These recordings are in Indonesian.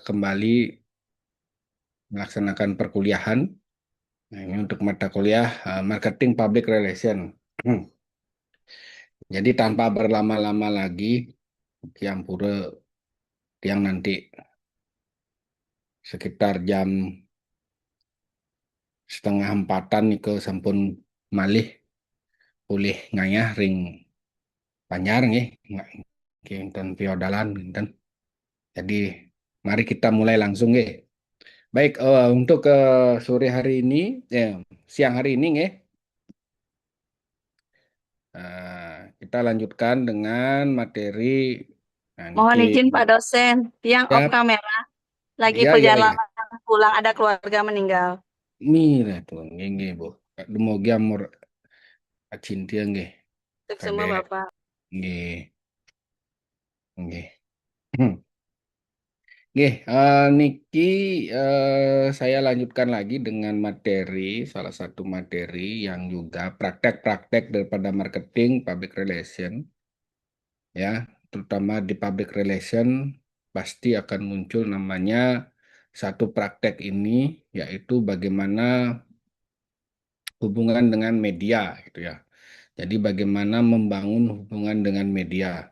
kembali melaksanakan perkuliahan. Nah, ini untuk mata kuliah Marketing Public Relation. Jadi tanpa berlama-lama lagi, yang pura yang nanti sekitar jam setengah empatan nih ke sampun malih pulih ngayah ring Panyar nggih nggak kinten piodalan kinten. Jadi mari kita mulai langsung nggih. Baik, untuk sore hari ini, siang hari ini nggih, kita lanjutkan dengan materi. Nah, niki Mohon izin Pak dosen, tiang off siap. kamera lagi Iya, iya, iya. perjalanan pulang ada keluarga meninggal. Mira tuh, nggih, Bu. Dumugi amur acintia nggih. Untuk Kade semua Bapak. nggih, nggih. Nggih, niki saya lanjutkan lagi dengan materi, salah satu materi yang juga praktek-praktek daripada marketing public relation, ya, terutama di public relation pasti akan muncul namanya satu praktek ini, yaitu bagaimana hubungan dengan media, gitu ya. Jadi bagaimana membangun hubungan dengan media.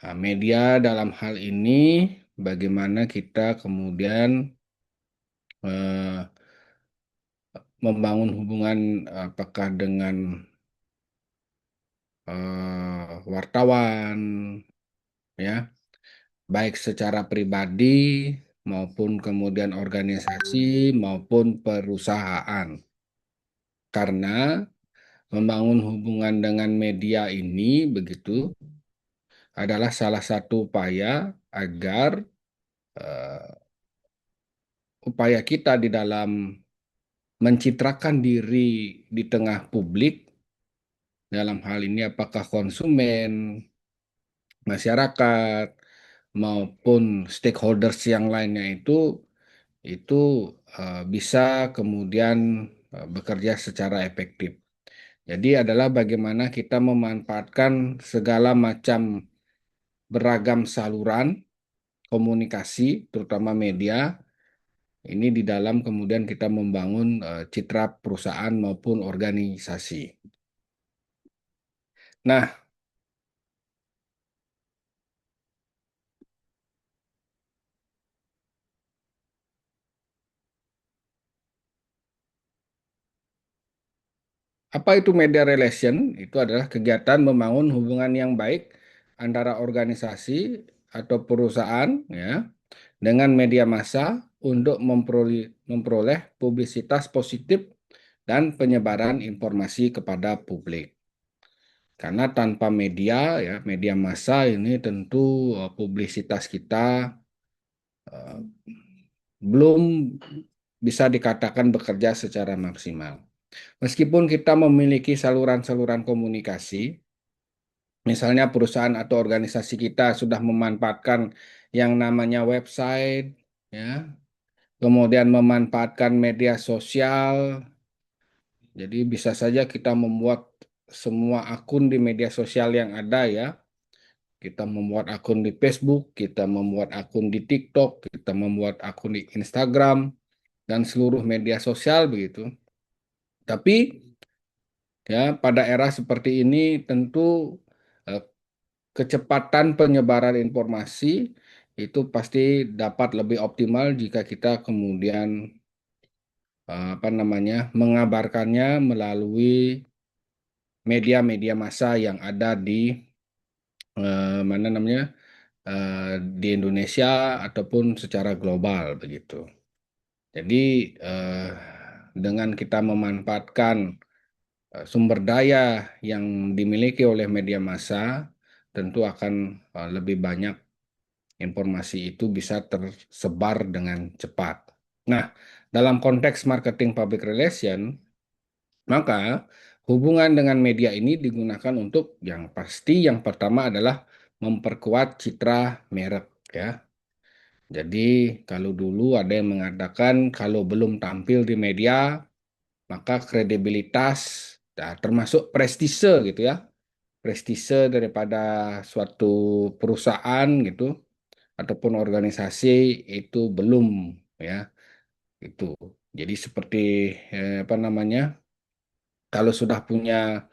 Nah, media dalam hal ini bagaimana kita kemudian eh, membangun hubungan apakah dengan wartawan, ya, baik secara pribadi maupun kemudian organisasi maupun perusahaan. Karena membangun hubungan dengan media ini begitu adalah salah satu upaya agar eh, upaya kita di dalam mencitrakan diri di tengah publik, dalam hal ini apakah konsumen, masyarakat maupun stakeholders yang lainnya itu bisa kemudian bekerja secara efektif. Jadi adalah bagaimana kita memanfaatkan segala macam beragam saluran komunikasi, terutama media, ini di dalam kemudian kita membangun citra perusahaan maupun organisasi. Nah, apa itu media relation? Itu adalah kegiatan membangun hubungan yang baik antara organisasi atau perusahaan, ya, dengan media massa untuk memperoleh publisitas positif dan penyebaran informasi kepada publik. Karena tanpa media, ya, media massa ini tentu publisitas kita eh, belum bisa dikatakan bekerja secara maksimal. Meskipun kita memiliki saluran-saluran komunikasi, misalnya perusahaan atau organisasi kita sudah memanfaatkan yang namanya website, ya, kemudian memanfaatkan media sosial, jadi bisa saja kita membuat semua akun di media sosial yang ada, ya. Kita membuat akun di Facebook, kita membuat akun di TikTok, kita membuat akun di Instagram, dan seluruh media sosial begitu. Tapi ya pada era seperti ini tentu eh, kecepatan penyebaran informasi itu pasti dapat lebih optimal jika kita kemudian apa namanya mengabarkannya melalui media-media massa yang ada di mana namanya di Indonesia ataupun secara global begitu. Jadi eh, dengan kita memanfaatkan sumber daya yang dimiliki oleh media massa, tentu akan lebih banyak informasi itu bisa tersebar dengan cepat. Nah, dalam konteks marketing public relation, maka hubungan dengan media ini digunakan untuk yang pasti yang pertama adalah memperkuat citra merek, ya. Jadi kalau dulu ada yang mengatakan kalau belum tampil di media, maka kredibilitas, nah, termasuk prestise gitu ya, prestise daripada suatu perusahaan gitu ataupun organisasi itu belum, ya itu. Jadi seperti apa namanya, kalau sudah punya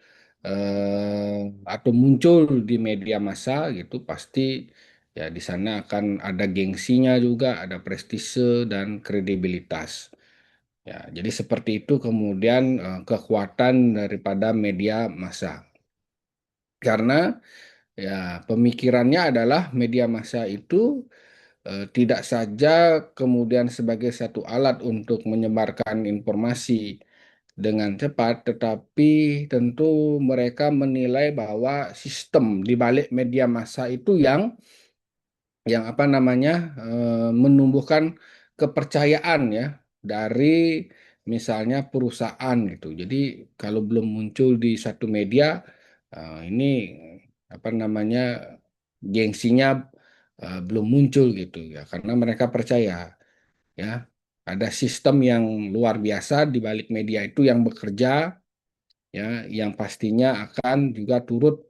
atau muncul di media massa gitu, pasti ya di sana akan ada gengsinya juga, ada prestise dan kredibilitas. Ya, jadi seperti itu kemudian kekuatan daripada media massa. Karena ya pemikirannya adalah media massa itu tidak saja kemudian sebagai satu alat untuk menyebarkan informasi dengan cepat, tetapi tentu mereka menilai bahwa sistem di balik media massa itu yang apa namanya menumbuhkan kepercayaan ya dari misalnya perusahaan gitu. Jadi kalau belum muncul di satu media ini apa namanya gengsinya belum muncul gitu ya, karena mereka percaya ya ada sistem yang luar biasa di balik media itu yang bekerja, ya yang pastinya akan juga turut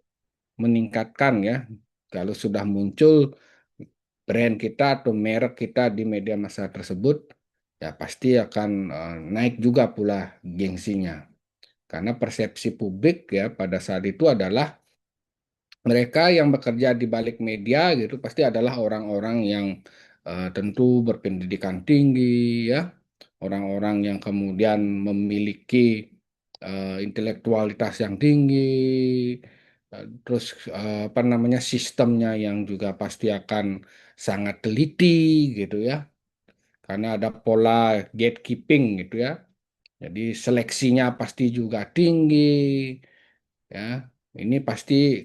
meningkatkan ya kalau sudah muncul brand kita atau merek kita di media massa tersebut, ya pasti akan naik juga pula gengsinya. Karena persepsi publik ya pada saat itu adalah mereka yang bekerja di balik media gitu pasti adalah orang-orang yang tentu berpendidikan tinggi ya, orang-orang yang kemudian memiliki intelektualitas yang tinggi, terus apa namanya sistemnya yang juga pasti akan sangat teliti gitu ya, karena ada pola gatekeeping gitu ya. Jadi seleksinya pasti juga tinggi ya. Ini pasti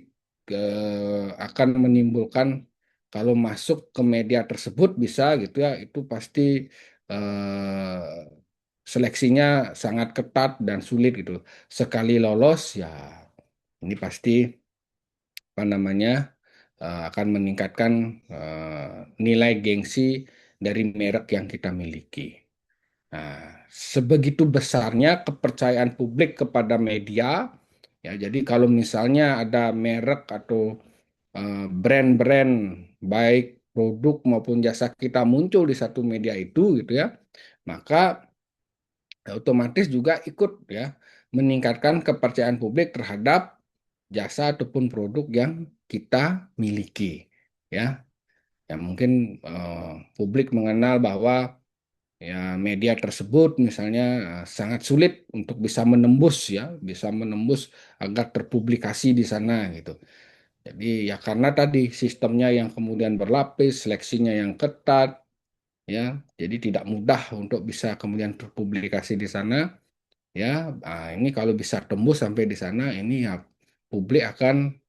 akan menimbulkan kalau masuk ke media tersebut bisa gitu ya, itu pasti seleksinya sangat ketat dan sulit gitu. Sekali lolos ya ini pasti apa namanya akan meningkatkan nilai gengsi dari merek yang kita miliki. Nah, sebegitu besarnya kepercayaan publik kepada media, ya. Jadi kalau misalnya ada merek atau brand-brand baik produk maupun jasa kita muncul di satu media itu gitu ya, maka otomatis juga ikut ya meningkatkan kepercayaan publik terhadap jasa ataupun produk yang kita miliki, ya. Ya mungkin publik mengenal bahwa ya media tersebut misalnya sangat sulit untuk bisa menembus ya, bisa menembus agar terpublikasi di sana gitu. Jadi ya karena tadi sistemnya yang kemudian berlapis, seleksinya yang ketat ya, jadi tidak mudah untuk bisa kemudian terpublikasi di sana ya. Ini kalau bisa tembus sampai di sana ini ya publik akan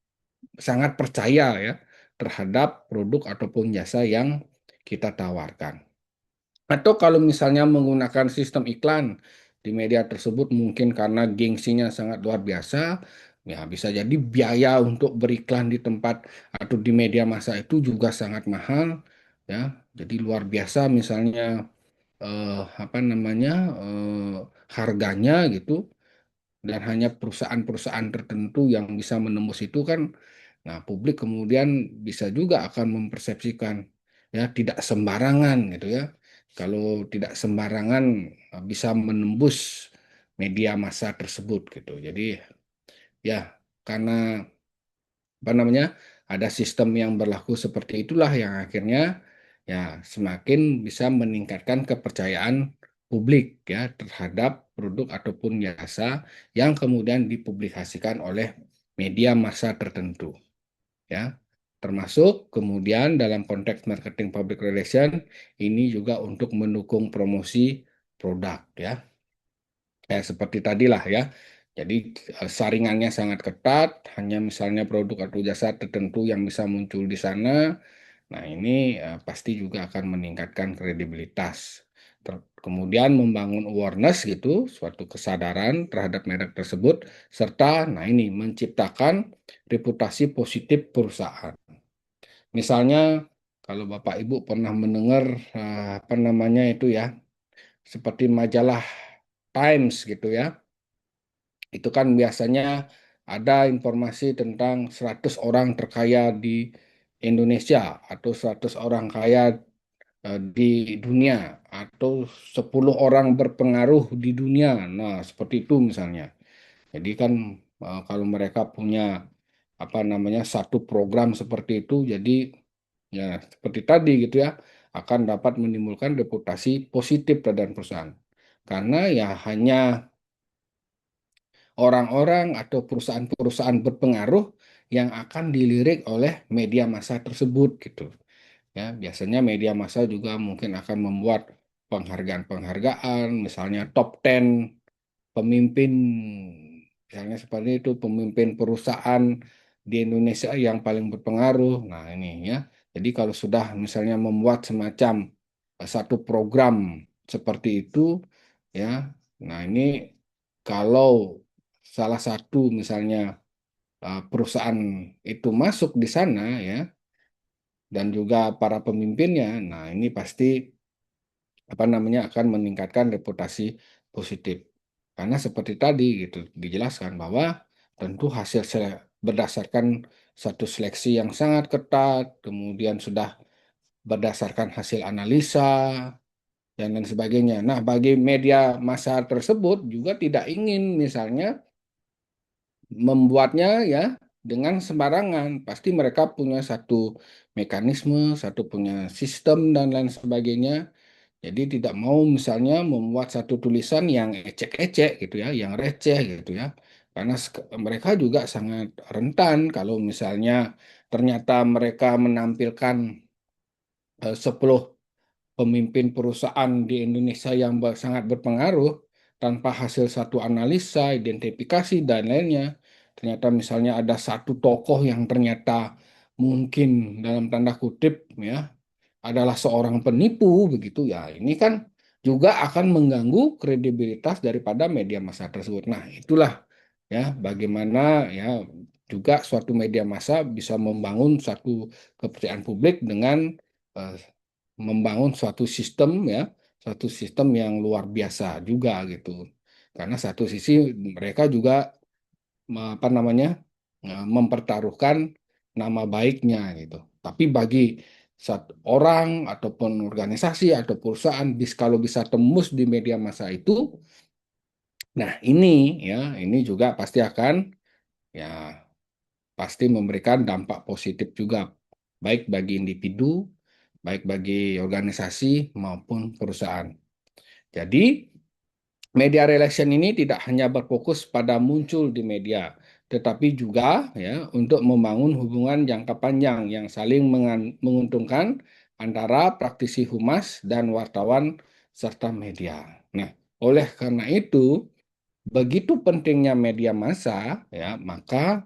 sangat percaya ya terhadap produk ataupun jasa yang kita tawarkan. Atau kalau misalnya menggunakan sistem iklan di media tersebut mungkin karena gengsinya sangat luar biasa, ya bisa jadi biaya untuk beriklan di tempat atau di media massa itu juga sangat mahal, ya. Jadi luar biasa misalnya apa namanya harganya gitu dan hanya perusahaan-perusahaan tertentu yang bisa menembus itu kan. Nah, publik kemudian bisa juga akan mempersepsikan ya tidak sembarangan gitu ya. Kalau tidak sembarangan bisa menembus media massa tersebut gitu. Jadi ya karena apa namanya ada sistem yang berlaku seperti itulah yang akhirnya ya semakin bisa meningkatkan kepercayaan publik ya terhadap produk ataupun jasa yang kemudian dipublikasikan oleh media massa tertentu, ya. Termasuk kemudian dalam konteks marketing public relation ini juga untuk mendukung promosi produk ya. Seperti tadilah ya. Jadi saringannya sangat ketat, hanya misalnya produk atau jasa tertentu yang bisa muncul di sana. Nah, ini pasti juga akan meningkatkan kredibilitas. Kemudian membangun awareness gitu, suatu kesadaran terhadap merek tersebut, serta nah ini menciptakan reputasi positif perusahaan. Misalnya kalau Bapak Ibu pernah mendengar apa namanya itu ya, seperti majalah Times gitu ya. Itu kan biasanya ada informasi tentang 100 orang terkaya di Indonesia atau 100 orang kaya di dunia atau 10 orang berpengaruh di dunia. Nah, seperti itu misalnya. Jadi kan kalau mereka punya apa namanya satu program seperti itu, jadi ya seperti tadi gitu ya, akan dapat menimbulkan reputasi positif terhadap perusahaan. Karena ya hanya orang-orang atau perusahaan-perusahaan berpengaruh yang akan dilirik oleh media massa tersebut gitu. Ya, biasanya media massa juga mungkin akan membuat penghargaan-penghargaan, misalnya top 10 pemimpin, misalnya seperti itu, pemimpin perusahaan di Indonesia yang paling berpengaruh. Nah, ini ya. Jadi kalau sudah misalnya membuat semacam satu program seperti itu, ya. Nah, ini kalau salah satu misalnya perusahaan itu masuk di sana ya dan juga para pemimpinnya, nah ini pasti apa namanya akan meningkatkan reputasi positif. Karena seperti tadi gitu dijelaskan bahwa tentu berdasarkan satu seleksi yang sangat ketat, kemudian sudah berdasarkan hasil analisa dan lain sebagainya. Nah, bagi media massa tersebut juga tidak ingin misalnya membuatnya ya dengan sembarangan. Pasti mereka punya satu mekanisme, satu punya sistem dan lain sebagainya. Jadi tidak mau misalnya membuat satu tulisan yang ecek-ecek gitu ya, yang receh gitu ya. Karena mereka juga sangat rentan kalau misalnya ternyata mereka menampilkan 10 pemimpin perusahaan di Indonesia yang sangat berpengaruh tanpa hasil satu analisa, identifikasi dan lainnya. Ternyata misalnya ada satu tokoh yang ternyata mungkin dalam tanda kutip ya adalah seorang penipu begitu ya. Ini kan juga akan mengganggu kredibilitas daripada media massa tersebut. Nah, itulah ya bagaimana ya juga suatu media massa bisa membangun satu kepercayaan publik dengan eh, membangun suatu sistem ya, suatu sistem yang luar biasa juga gitu. Karena satu sisi mereka juga apa namanya mempertaruhkan nama baiknya gitu. Tapi bagi satu orang ataupun organisasi atau perusahaan kalau bisa tembus di media massa itu, nah ini ya ini juga pasti akan ya pasti memberikan dampak positif juga baik bagi individu, baik bagi organisasi maupun perusahaan. Jadi media relation ini tidak hanya berfokus pada muncul di media, tetapi juga ya untuk membangun hubungan jangka panjang yang saling menguntungkan antara praktisi humas dan wartawan serta media. Nah, oleh karena itu, begitu pentingnya media massa, ya, maka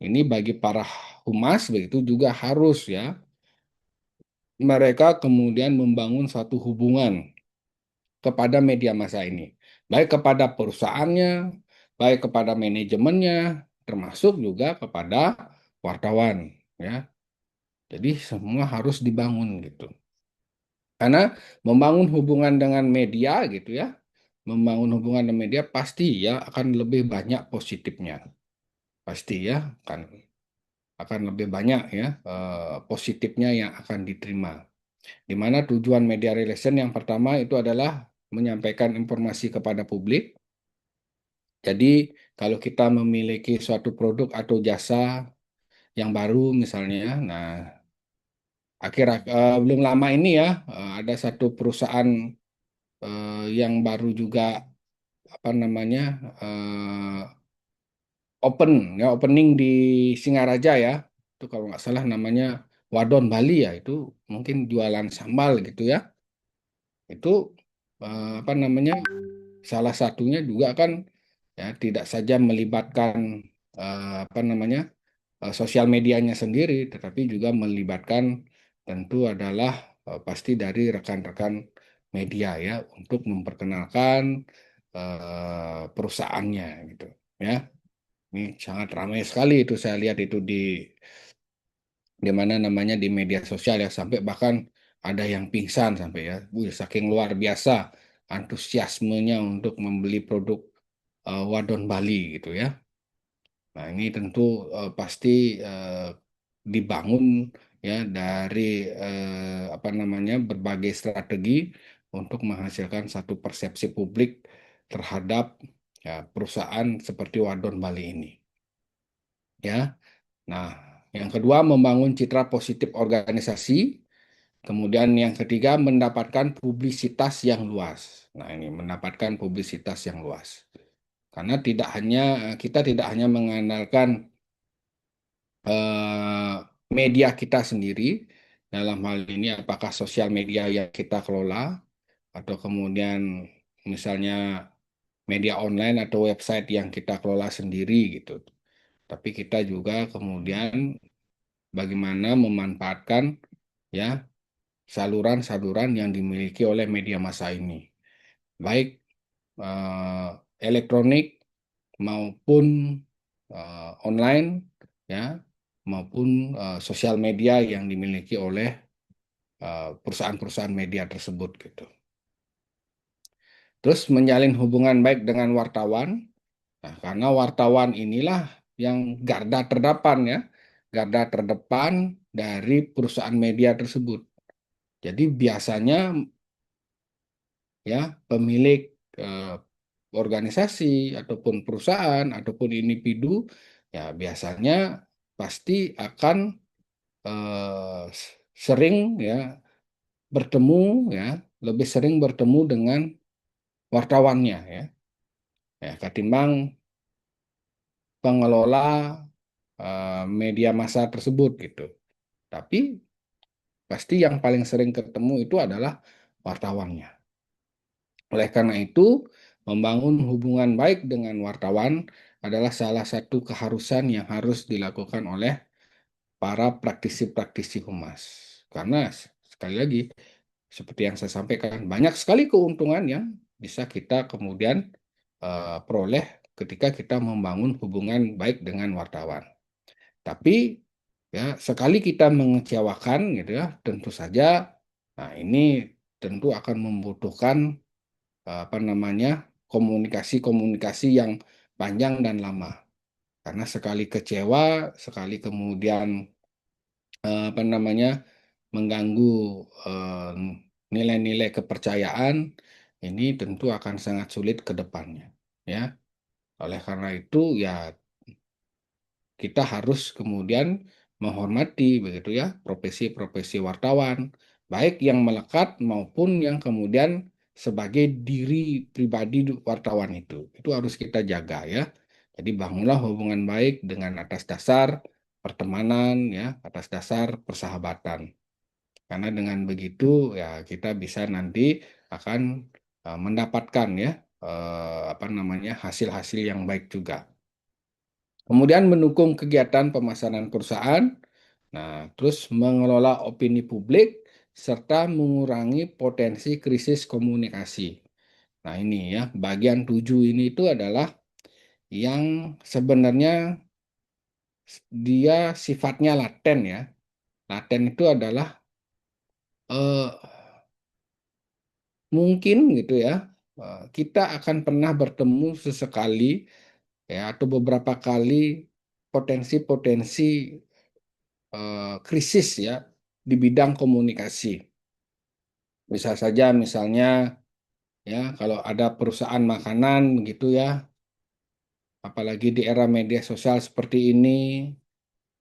ini bagi para humas begitu juga harus ya mereka kemudian membangun satu hubungan kepada media massa ini, baik kepada perusahaannya, baik kepada manajemennya, termasuk juga kepada wartawan, ya. Jadi semua harus dibangun gitu. Karena membangun hubungan dengan media gitu ya, membangun hubungan dengan media pasti ya akan lebih banyak positifnya, pasti ya akan lebih banyak ya positifnya yang akan diterima. Di mana tujuan media relation yang pertama itu adalah menyampaikan informasi kepada publik. Jadi, kalau kita memiliki suatu produk atau jasa yang baru misalnya, nah belum lama ini ya ada satu perusahaan yang baru juga apa namanya eh, opening di Singaraja ya, itu kalau nggak salah namanya Wadon Bali ya, itu mungkin jualan sambal gitu ya, itu apa namanya salah satunya juga kan ya tidak saja melibatkan apa namanya sosial medianya sendiri, tetapi juga melibatkan tentu adalah pasti dari rekan-rekan media ya untuk memperkenalkan perusahaannya gitu ya. Ini sangat ramai sekali itu saya lihat itu di mana namanya di media sosial ya sampai bahkan ada yang pingsan sampai ya. Wih, saking luar biasa antusiasmenya untuk membeli produk Wadon Bali gitu ya. Nah, ini tentu pasti dibangun ya dari apa namanya berbagai strategi untuk menghasilkan satu persepsi publik terhadap ya, perusahaan seperti Wadon Bali ini. Ya, nah yang kedua membangun citra positif organisasi. Kemudian yang ketiga mendapatkan publisitas yang luas. Nah ini mendapatkan publisitas yang luas. Karena tidak hanya kita tidak hanya mengandalkan eh, media kita sendiri, dalam hal ini apakah sosial media yang kita kelola atau kemudian misalnya media online atau website yang kita kelola sendiri gitu. Tapi kita juga kemudian bagaimana memanfaatkan ya saluran-saluran yang dimiliki oleh media massa ini, baik eh, elektronik maupun online, ya, maupun sosial media yang dimiliki oleh perusahaan-perusahaan media tersebut gitu. Terus menjalin hubungan baik dengan wartawan, nah, karena wartawan inilah yang garda terdepan ya, garda terdepan dari perusahaan media tersebut. Jadi biasanya ya pemilik eh, organisasi ataupun perusahaan ataupun individu ya biasanya pasti akan sering ya bertemu ya lebih sering bertemu dengan wartawannya ya ketimbang pengelola media massa tersebut gitu. Tapi pasti yang paling sering ketemu itu adalah wartawannya. Oleh karena itu, membangun hubungan baik dengan wartawan adalah salah satu keharusan yang harus dilakukan oleh para praktisi-praktisi humas. Karena sekali lagi, seperti yang saya sampaikan, banyak sekali keuntungan yang bisa kita kemudian peroleh ketika kita membangun hubungan baik dengan wartawan. Tapi ya sekali kita mengecewakan gitu ya, tentu saja, nah ini tentu akan membutuhkan apa namanya komunikasi-komunikasi yang panjang dan lama. Karena sekali kecewa, sekali kemudian apa namanya mengganggu eh, nilai-nilai kepercayaan, ini tentu akan sangat sulit ke depannya. Ya, oleh karena itu ya kita harus kemudian menghormati begitu ya profesi-profesi wartawan, baik yang melekat maupun yang kemudian sebagai diri pribadi wartawan itu. Itu harus kita jaga ya. Jadi bangunlah hubungan baik dengan atas dasar pertemanan ya, atas dasar persahabatan. Karena dengan begitu ya kita bisa nanti akan mendapatkan ya apa namanya hasil-hasil yang baik juga. Kemudian mendukung kegiatan pemasaran perusahaan, nah terus mengelola opini publik serta mengurangi potensi krisis komunikasi. Nah ini ya bagian 7 ini itu adalah yang sebenarnya dia sifatnya laten ya. Laten itu adalah eh, mungkin gitu ya kita akan pernah bertemu sesekali ya atau beberapa kali potensi-potensi krisis ya di bidang komunikasi. Bisa saja misalnya ya kalau ada perusahaan makanan begitu ya, apalagi di era media sosial seperti ini,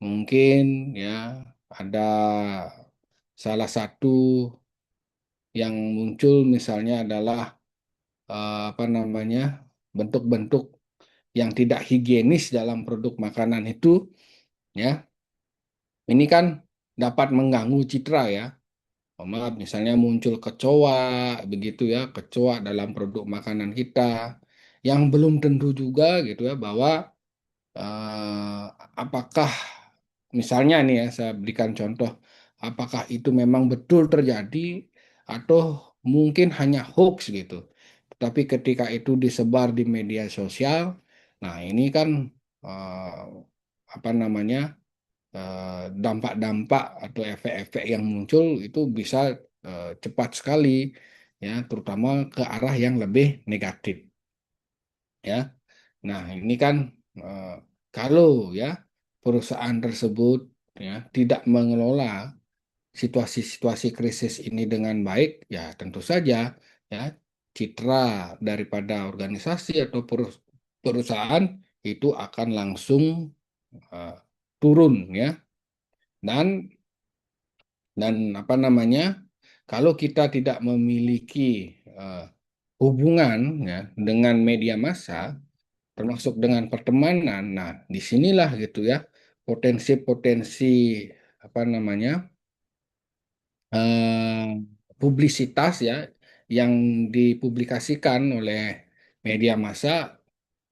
mungkin ya ada salah satu yang muncul misalnya adalah apa namanya bentuk-bentuk yang tidak higienis dalam produk makanan itu ya ini kan dapat mengganggu citra ya. Oh, maaf, misalnya muncul kecoa, begitu ya, kecoa dalam produk makanan kita, yang belum tentu juga gitu ya bahwa eh, apakah misalnya nih ya, saya berikan contoh, apakah itu memang betul terjadi atau mungkin hanya hoax gitu. Tapi ketika itu disebar di media sosial, nah ini kan eh, apa namanya? Dampak-dampak atau efek-efek yang muncul itu bisa cepat sekali ya terutama ke arah yang lebih negatif ya. Nah, ini kan eh, kalau ya perusahaan tersebut ya tidak mengelola situasi-situasi krisis ini dengan baik, ya tentu saja ya citra daripada organisasi atau perusahaan itu akan langsung eh, turun ya. Dan apa namanya? Kalau kita tidak memiliki eh, hubungan ya dengan media massa, termasuk dengan pertemanan, nah disinilah gitu ya potensi-potensi apa namanya? eh, publisitas ya yang dipublikasikan oleh media massa,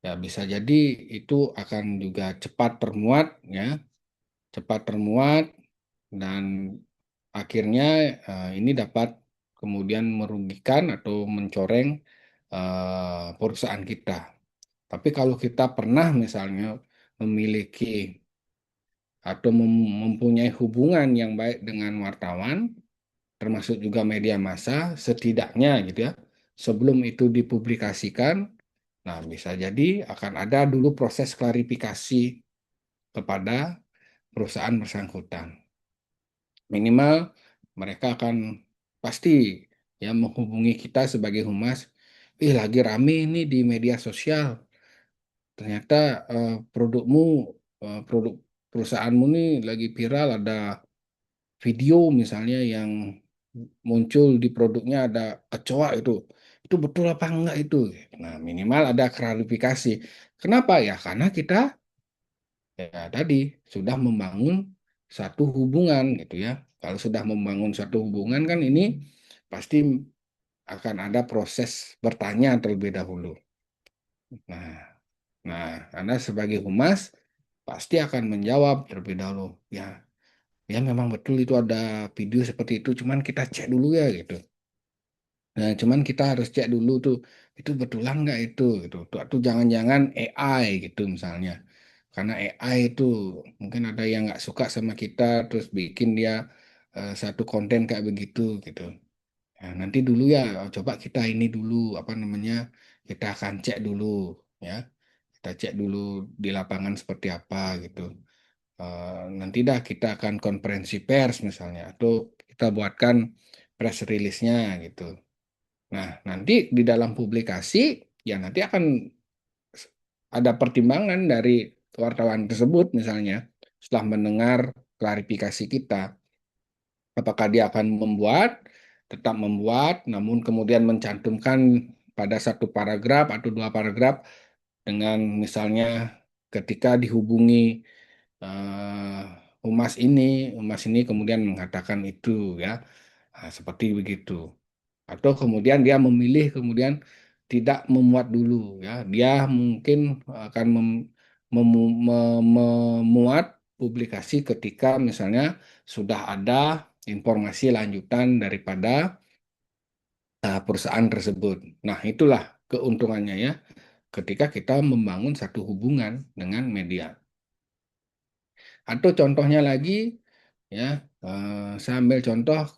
ya bisa jadi itu akan juga cepat termuat ya, cepat termuat, dan akhirnya ini dapat kemudian merugikan atau mencoreng perusahaan kita. Tapi kalau kita pernah misalnya memiliki atau mempunyai hubungan yang baik dengan wartawan, termasuk juga media massa, setidaknya gitu ya, sebelum itu dipublikasikan, nah bisa jadi akan ada dulu proses klarifikasi kepada perusahaan bersangkutan. Minimal mereka akan pasti ya menghubungi kita sebagai humas, lagi rame ini di media sosial, ternyata produkmu, produk perusahaanmu nih lagi viral, ada video misalnya yang muncul di produknya ada kecoa itu betul apa enggak itu? Nah, minimal ada klarifikasi. Kenapa ya? Karena kita ya tadi sudah membangun satu hubungan gitu ya. Kalau sudah membangun satu hubungan kan ini pasti akan ada proses bertanya terlebih dahulu. Nah, Anda sebagai humas pasti akan menjawab terlebih dahulu. Ya, ya memang betul itu ada video seperti itu, cuman kita cek dulu ya gitu. Nah, cuman kita harus cek dulu tuh, itu betulan nggak itu, gitu. Tuh jangan-jangan AI gitu misalnya. Karena AI itu mungkin ada yang nggak suka sama kita, terus bikin dia satu konten kayak begitu, gitu. Nah, nanti dulu ya, coba kita ini dulu, apa namanya, kita akan cek dulu, ya. Kita cek dulu di lapangan seperti apa, gitu. Nanti dah kita akan konferensi pers misalnya, atau kita buatkan press release-nya, gitu. Nah, nanti di dalam publikasi, ya nanti akan ada pertimbangan dari wartawan tersebut misalnya, setelah mendengar klarifikasi kita. Apakah dia akan tetap membuat, namun kemudian mencantumkan pada satu paragraf atau dua paragraf dengan misalnya ketika dihubungi eh, humas ini kemudian mengatakan itu ya. Nah, seperti begitu. Atau kemudian dia memilih kemudian tidak memuat dulu ya, dia mungkin akan memuat publikasi ketika misalnya sudah ada informasi lanjutan daripada perusahaan tersebut. Nah, itulah keuntungannya ya ketika kita membangun satu hubungan dengan media. Atau contohnya lagi ya, saya ambil contoh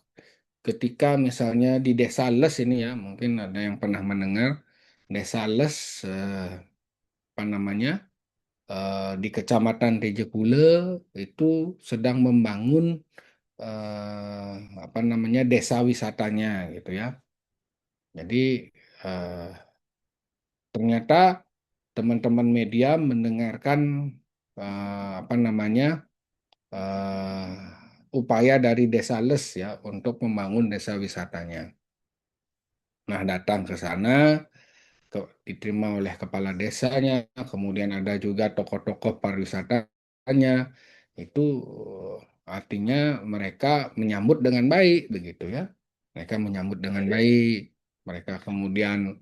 ketika misalnya di Desa Les ini ya, mungkin ada yang pernah mendengar Desa Les, apa namanya, di Kecamatan Tejepule itu sedang membangun apa namanya desa wisatanya gitu ya. Jadi ternyata teman-teman media mendengarkan apa namanya eh, upaya dari Desa Les ya untuk membangun desa wisatanya. Nah, datang ke sana, diterima oleh kepala desanya, kemudian ada juga tokoh-tokoh pariwisatanya, itu artinya mereka menyambut dengan baik, begitu ya. Mereka menyambut dengan baik, mereka kemudian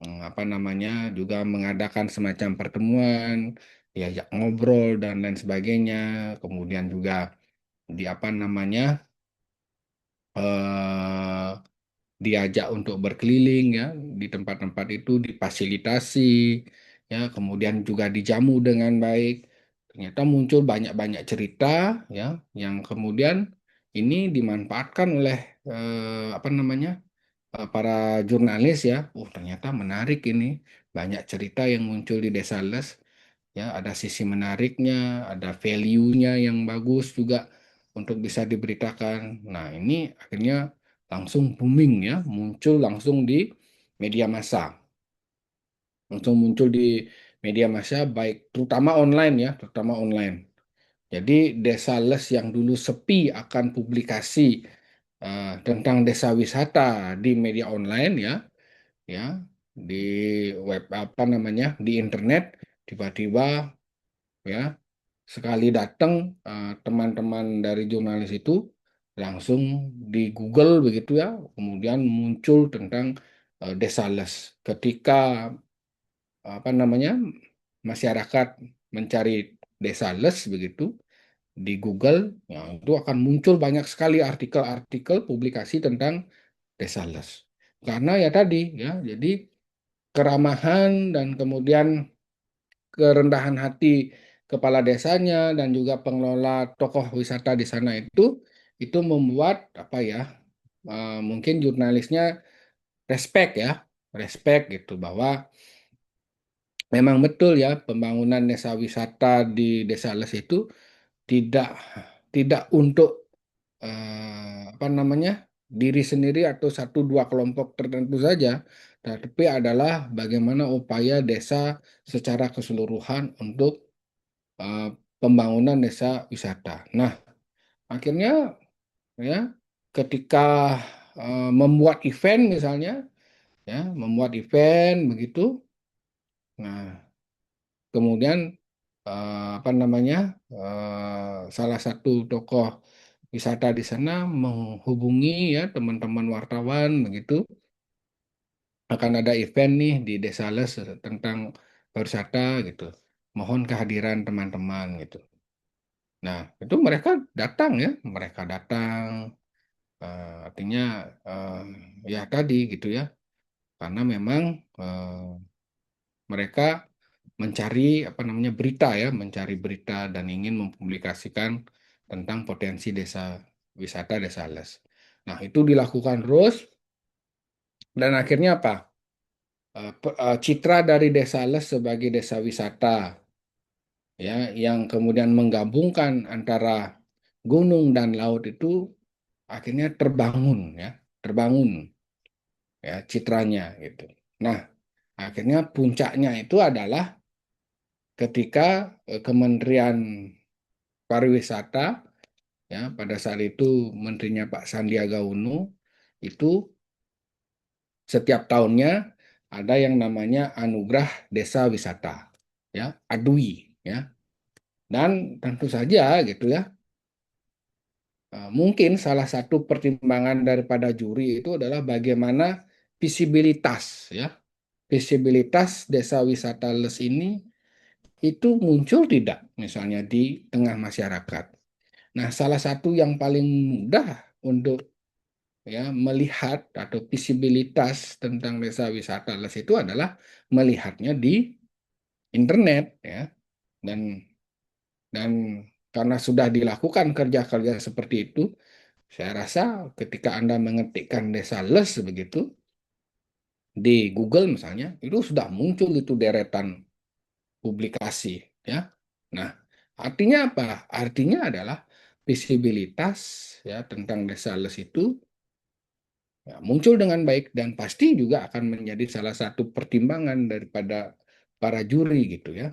apa namanya juga mengadakan semacam pertemuan, diajak ngobrol dan lain sebagainya, kemudian juga di apa namanya eh, diajak untuk berkeliling ya di tempat-tempat itu, difasilitasi ya, kemudian juga dijamu dengan baik. Ternyata muncul banyak-banyak cerita ya yang kemudian ini dimanfaatkan oleh apa namanya para jurnalis ya. Ternyata menarik ini, banyak cerita yang muncul di Desa Les. ya ada sisi menariknya, ada value-nya yang bagus juga untuk bisa diberitakan. Nah, ini akhirnya langsung booming ya, muncul langsung di media massa. Langsung muncul di media massa baik terutama online ya, terutama online. Jadi desa les yang dulu sepi akan publikasi tentang desa wisata di media online ya, di web apa namanya, di internet, tiba-tiba ya sekali datang teman-teman dari jurnalis itu langsung di Google begitu ya, kemudian muncul tentang desa les. Ketika apa namanya masyarakat mencari desa les begitu di Google, ya, itu akan muncul banyak sekali artikel-artikel publikasi tentang desa les. Karena ya tadi ya, jadi keramahan dan kemudian kerendahan hati kepala desanya dan juga pengelola tokoh wisata di sana itu membuat apa ya, mungkin jurnalisnya respect ya, respect gitu bahwa memang betul ya pembangunan desa wisata di Desa Les itu tidak tidak untuk apa namanya diri sendiri atau satu dua kelompok tertentu saja, tapi adalah bagaimana upaya desa secara keseluruhan untuk eh, pembangunan desa wisata. Nah, akhirnya ya ketika membuat event misalnya, ya membuat event begitu, nah kemudian apa namanya salah satu tokoh wisata di sana menghubungi ya teman-teman wartawan begitu akan ada event nih di Desa Les tentang pariwisata gitu. Mohon kehadiran teman-teman gitu. Nah, itu mereka datang ya, mereka datang artinya eh, ya tadi gitu ya. Karena memang mereka mencari apa namanya berita ya, mencari berita dan ingin mempublikasikan tentang potensi desa wisata Desa Les. Nah, itu dilakukan terus dan akhirnya apa? Citra dari Desa Les sebagai desa wisata ya yang kemudian menggabungkan antara gunung dan laut itu akhirnya terbangun ya, terbangun ya citranya gitu. Nah, akhirnya puncaknya itu adalah ketika Kementerian Pariwisata ya pada saat itu menterinya Pak Sandiaga Uno itu setiap tahunnya ada yang namanya Anugerah Desa Wisata ya ADWI ya dan tentu saja gitu ya mungkin salah satu pertimbangan daripada juri itu adalah bagaimana visibilitas ya visibilitas desa wisata les ini itu muncul tidak misalnya di tengah masyarakat. Nah, salah satu yang paling mudah untuk ya melihat atau visibilitas tentang desa wisata les itu adalah melihatnya di internet ya dan dan karena sudah dilakukan kerja-kerja seperti itu saya rasa ketika Anda mengetikkan desa les begitu di Google misalnya itu sudah muncul itu deretan publikasi ya. Nah, artinya apa? Artinya adalah visibilitas ya tentang desa les itu ya, muncul dengan baik dan pasti juga akan menjadi salah satu pertimbangan daripada para juri gitu ya.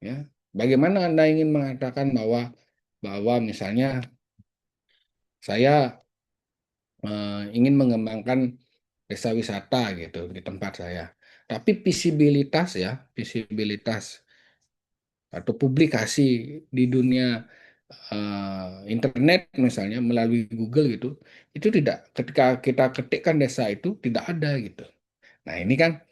Ya, bagaimana Anda ingin mengatakan bahwa bahwa misalnya saya ingin mengembangkan desa wisata gitu di tempat saya, tapi visibilitas ya, visibilitas atau publikasi di dunia internet misalnya melalui Google gitu, itu tidak ketika kita ketikkan desa itu tidak ada gitu. Nah, ini kan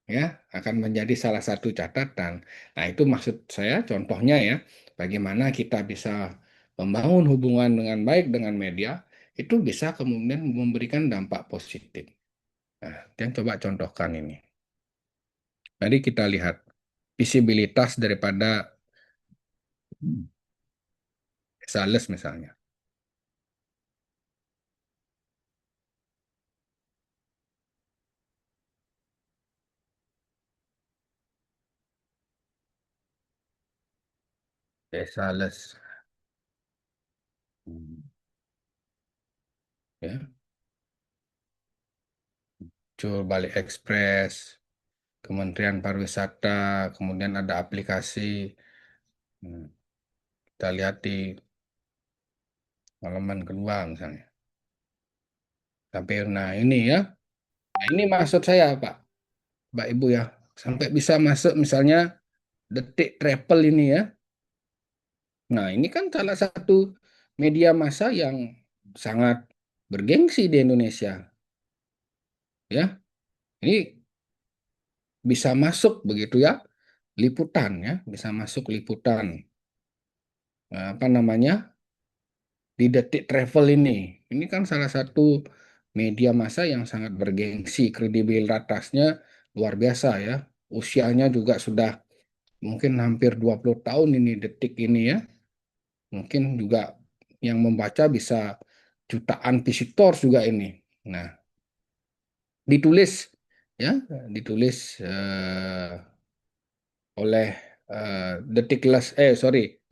ya akan menjadi salah satu catatan. Nah, itu maksud saya contohnya ya, bagaimana kita bisa membangun hubungan dengan baik dengan media itu bisa kemudian memberikan dampak positif. Nah, yang coba contohkan ini. Tadi kita lihat visibilitas daripada sales misalnya. Desa Les. Hmm. Ya, muncul Bali Express, Kementerian Pariwisata, kemudian ada aplikasi. Hmm, Kita lihat di halaman kedua misalnya. Tapi nah ini ya, nah, ini maksud saya Pak, Mbak Ibu ya, sampai bisa masuk misalnya Detik Travel ini ya. Nah ini kan salah satu media massa yang sangat bergengsi di Indonesia ya. Ini bisa masuk begitu ya, liputan ya, bisa masuk liputan. Apa namanya, di Detik Travel ini. Ini kan salah satu media massa yang sangat bergengsi, kredibilitasnya luar biasa ya. Usianya juga sudah mungkin hampir 20 tahun ini Detik ini ya. Mungkin juga yang membaca bisa jutaan visitor juga ini. Nah, ditulis ya, ditulis oleh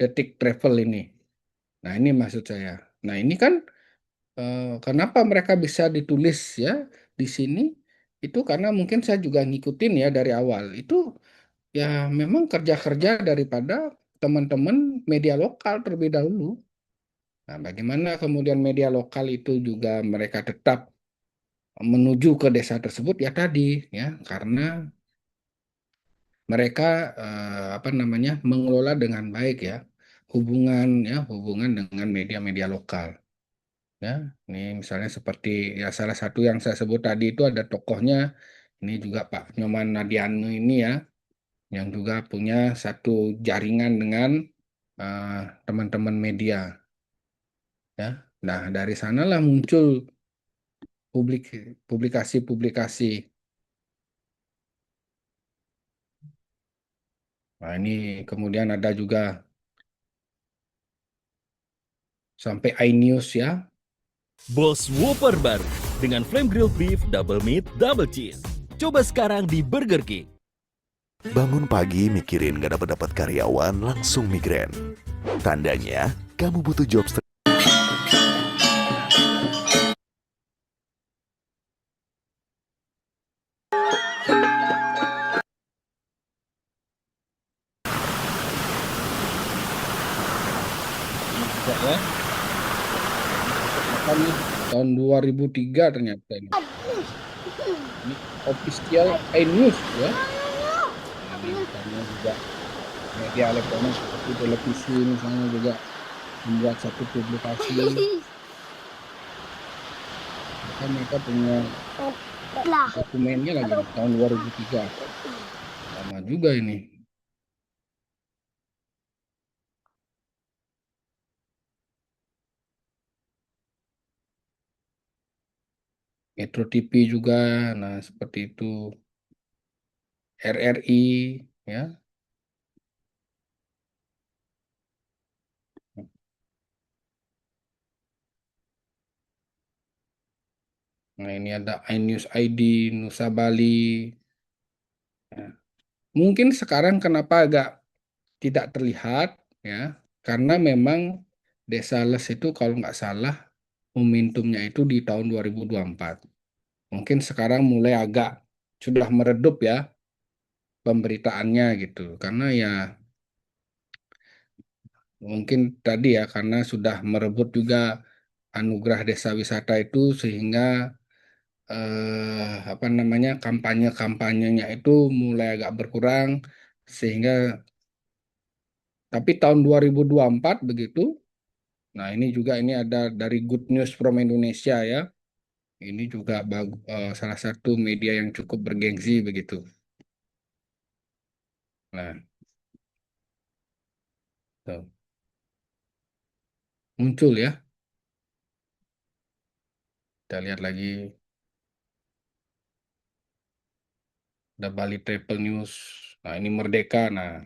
Detik Travel ini. Nah, ini maksud saya. Nah, ini kan kenapa mereka bisa ditulis ya di sini? Itu karena mungkin saya juga ngikutin ya dari awal. Itu ya memang kerja-kerja daripada teman-teman media lokal terlebih dahulu. Nah, bagaimana kemudian media lokal itu juga mereka tetap menuju ke desa tersebut ya tadi ya karena mereka apa namanya mengelola dengan baik ya hubungan dengan media-media lokal. Ya, ini misalnya seperti ya salah satu yang saya sebut tadi itu ada tokohnya, ini juga Pak Nyoman Nadiano ini ya, yang juga punya satu jaringan dengan eh, teman-teman media ya. Nah, dari sanalah muncul publik publikasi-publikasi. Nah, ini kemudian ada juga sampai iNews ya. Bos Whopper baru dengan flame grilled beef, double meat, double cheese. Coba sekarang di Burger King. Bangun pagi mikirin gak dapat karyawan langsung migrain. Tandanya kamu butuh job Ini juga ya. Apa nih? Tahun 2003 ternyata ini. Ini official iNews ya. Nah, ini misalnya juga media elektronik seperti televisi misalnya juga membuat satu publikasi. Bahkan mereka punya dokumennya lagi nih, tahun 2003. Lama juga ini. Metro TV juga, nah seperti itu. RRI, ya. Nah ini ada iNews ID, Nusa Bali. Ya. Mungkin sekarang kenapa agak tidak terlihat, ya, karena memang Desa Les itu kalau nggak salah momentumnya itu di tahun 2024. Mungkin sekarang mulai agak sudah meredup ya pemberitaannya gitu, karena ya mungkin tadi ya karena sudah merebut juga anugerah desa wisata itu sehingga apa namanya kampanye-kampanyenya itu mulai agak berkurang sehingga tapi tahun 2024 begitu. Nah, ini juga ini ada dari Good News from Indonesia ya. Ini juga salah satu media yang cukup bergengsi begitu. Nah, tuh. Muncul ya. Kita lihat lagi ada Bali Travel News. Nah, ini Merdeka. Nah,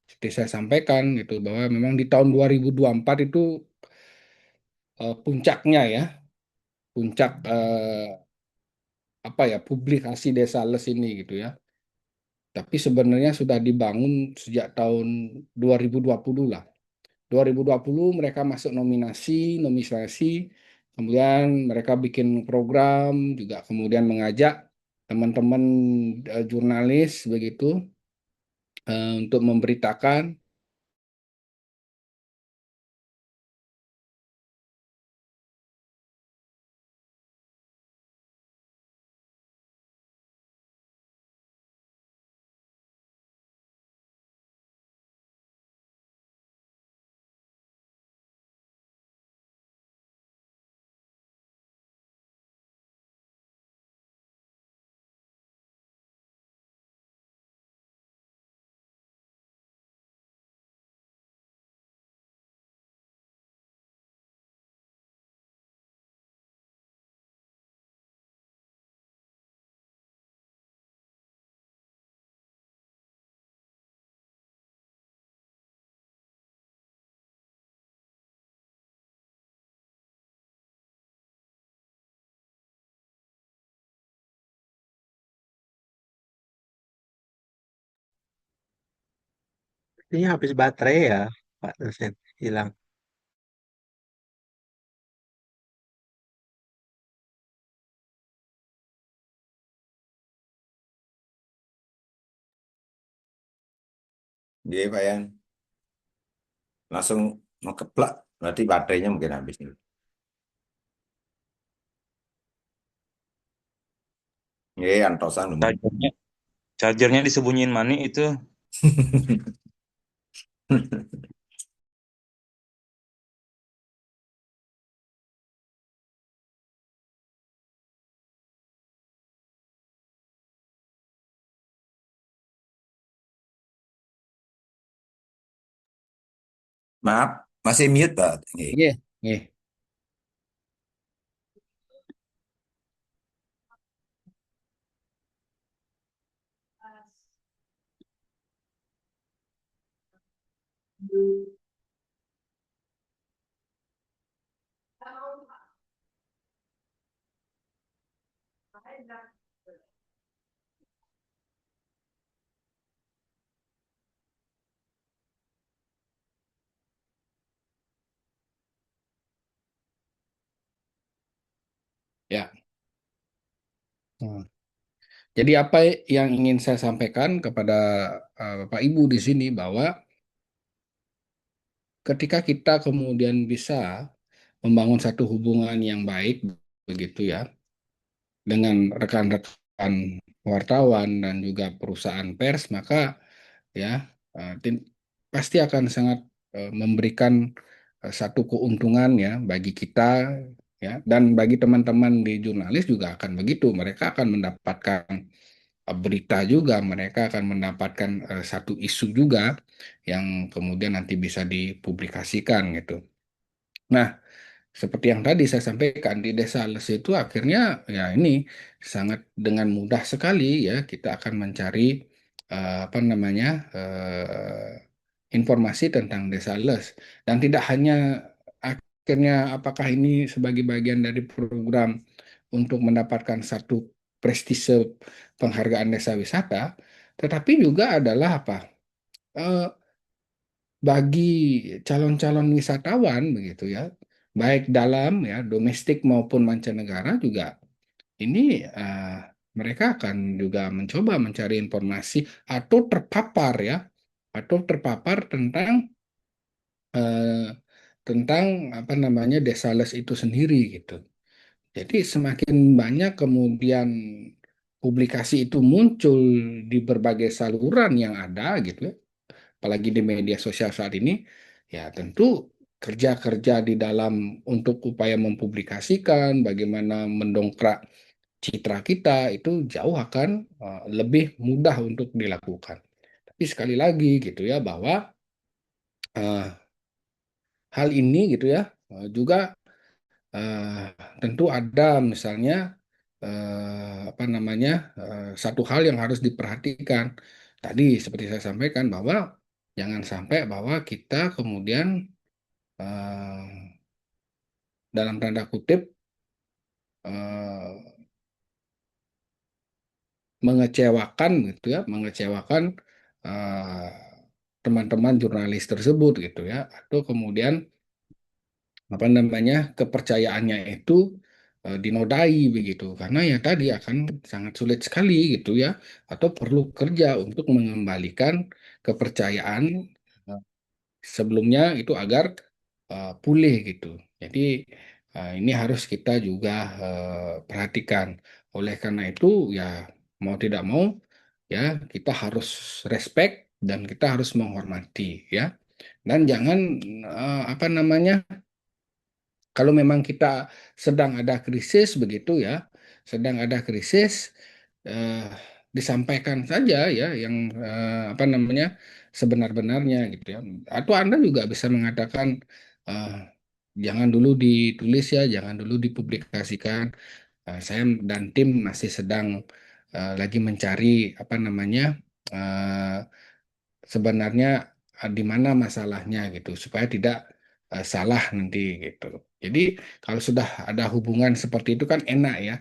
seperti saya sampaikan gitu bahwa memang di tahun 2024 itu puncaknya ya, puncak apa ya publikasi Desa Les ini gitu ya. Tapi sebenarnya sudah dibangun sejak tahun 2020 lah. 2020 mereka masuk nominasi, kemudian mereka bikin program juga, kemudian mengajak teman-teman jurnalis begitu untuk memberitakan. Ini habis baterai ya, Pak dosen. Hilang. Dia Pak Yan langsung ngekeplak, berarti baterainya mungkin habis nih. Ya, antosan dulu. Chargernya, chargernya disembunyiin mana itu? Maaf, masih mute Pak. Nggih. Iya, iya. Ya. Hmm. Jadi apa yang ingin saya sampaikan kepada Bapak Ibu di sini bahwa ketika kita kemudian bisa membangun satu hubungan yang baik begitu ya dengan rekan-rekan wartawan dan juga perusahaan pers, maka ya pasti akan sangat memberikan satu keuntungan ya bagi kita ya, dan bagi teman-teman di jurnalis juga akan begitu. Mereka akan mendapatkan berita juga, mereka akan mendapatkan satu isu juga yang kemudian nanti bisa dipublikasikan gitu. Nah, seperti yang tadi saya sampaikan di Desa Les itu akhirnya ya ini sangat dengan mudah sekali ya kita akan mencari apa namanya informasi tentang Desa Les, dan tidak hanya akhirnya apakah ini sebagai bagian dari program untuk mendapatkan satu prestise penghargaan desa wisata, tetapi juga adalah apa? Eh, Bagi calon-calon wisatawan begitu ya, baik dalam ya domestik maupun mancanegara juga ini mereka akan juga mencoba mencari informasi atau terpapar ya, atau terpapar eh, tentang apa namanya Desa Les itu sendiri gitu. Jadi semakin banyak kemudian publikasi itu muncul di berbagai saluran yang ada gitu ya, apalagi di media sosial saat ini, ya tentu kerja-kerja di dalam untuk upaya mempublikasikan bagaimana mendongkrak citra kita itu jauh akan lebih mudah untuk dilakukan. Tapi sekali lagi gitu ya bahwa eh, hal ini gitu ya juga eh, tentu ada misalnya apa namanya satu hal yang harus diperhatikan. Tadi seperti saya sampaikan bahwa jangan sampai bahwa kita kemudian dalam tanda kutip eh, mengecewakan gitu ya, mengecewakan eh, teman-teman jurnalis tersebut gitu ya, atau kemudian apa namanya kepercayaannya itu dinodai begitu, karena ya tadi akan sangat sulit sekali gitu ya, atau perlu kerja untuk mengembalikan kepercayaan eh, sebelumnya itu agar pulih gitu. Jadi ini harus kita juga perhatikan. Oleh karena itu ya mau tidak mau ya kita harus respect dan kita harus menghormati ya. Dan jangan apa namanya kalau memang kita sedang ada krisis begitu ya, sedang ada krisis eh, disampaikan saja ya yang apa namanya sebenar-benarnya gitu ya. Atau Anda juga bisa mengatakan eh, jangan dulu ditulis ya, jangan dulu dipublikasikan. Saya dan tim masih sedang lagi mencari apa namanya eh, sebenarnya di mana masalahnya gitu supaya tidak salah nanti gitu. Jadi kalau sudah ada hubungan seperti itu kan enak ya,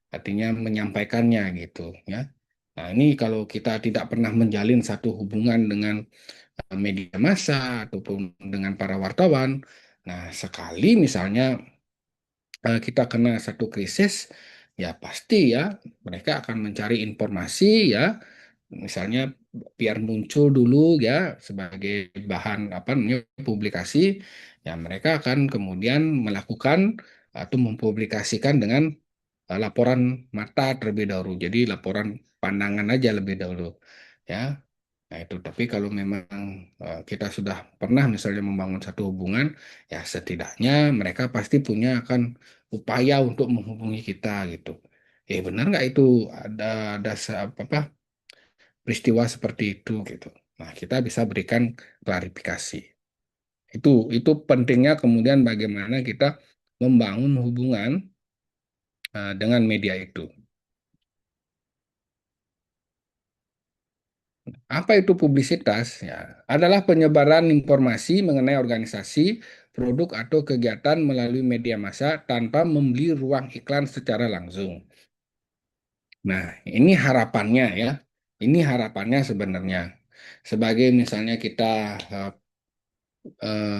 artinya menyampaikannya gitu ya. Nah, ini kalau kita tidak pernah menjalin satu hubungan dengan media massa ataupun dengan para wartawan, nah sekali misalnya kita kena satu krisis, ya pasti ya mereka akan mencari informasi ya, misalnya biar muncul dulu ya sebagai bahan apa namanya publikasi, ya mereka akan kemudian melakukan atau mempublikasikan dengan laporan mata terlebih dahulu. Jadi laporan pandangan aja lebih dahulu ya. Nah itu, tapi kalau memang kita sudah pernah misalnya membangun satu hubungan, ya setidaknya mereka pasti punya akan upaya untuk menghubungi kita gitu. Benar nggak itu ada apa peristiwa seperti itu gitu. Nah kita bisa berikan klarifikasi. Itu pentingnya kemudian bagaimana kita membangun hubungan dengan media itu. Apa itu publisitas? Ya, adalah penyebaran informasi mengenai organisasi, produk atau kegiatan melalui media massa tanpa membeli ruang iklan secara langsung. Nah, ini harapannya ya. Ini harapannya sebenarnya. Sebagai misalnya kita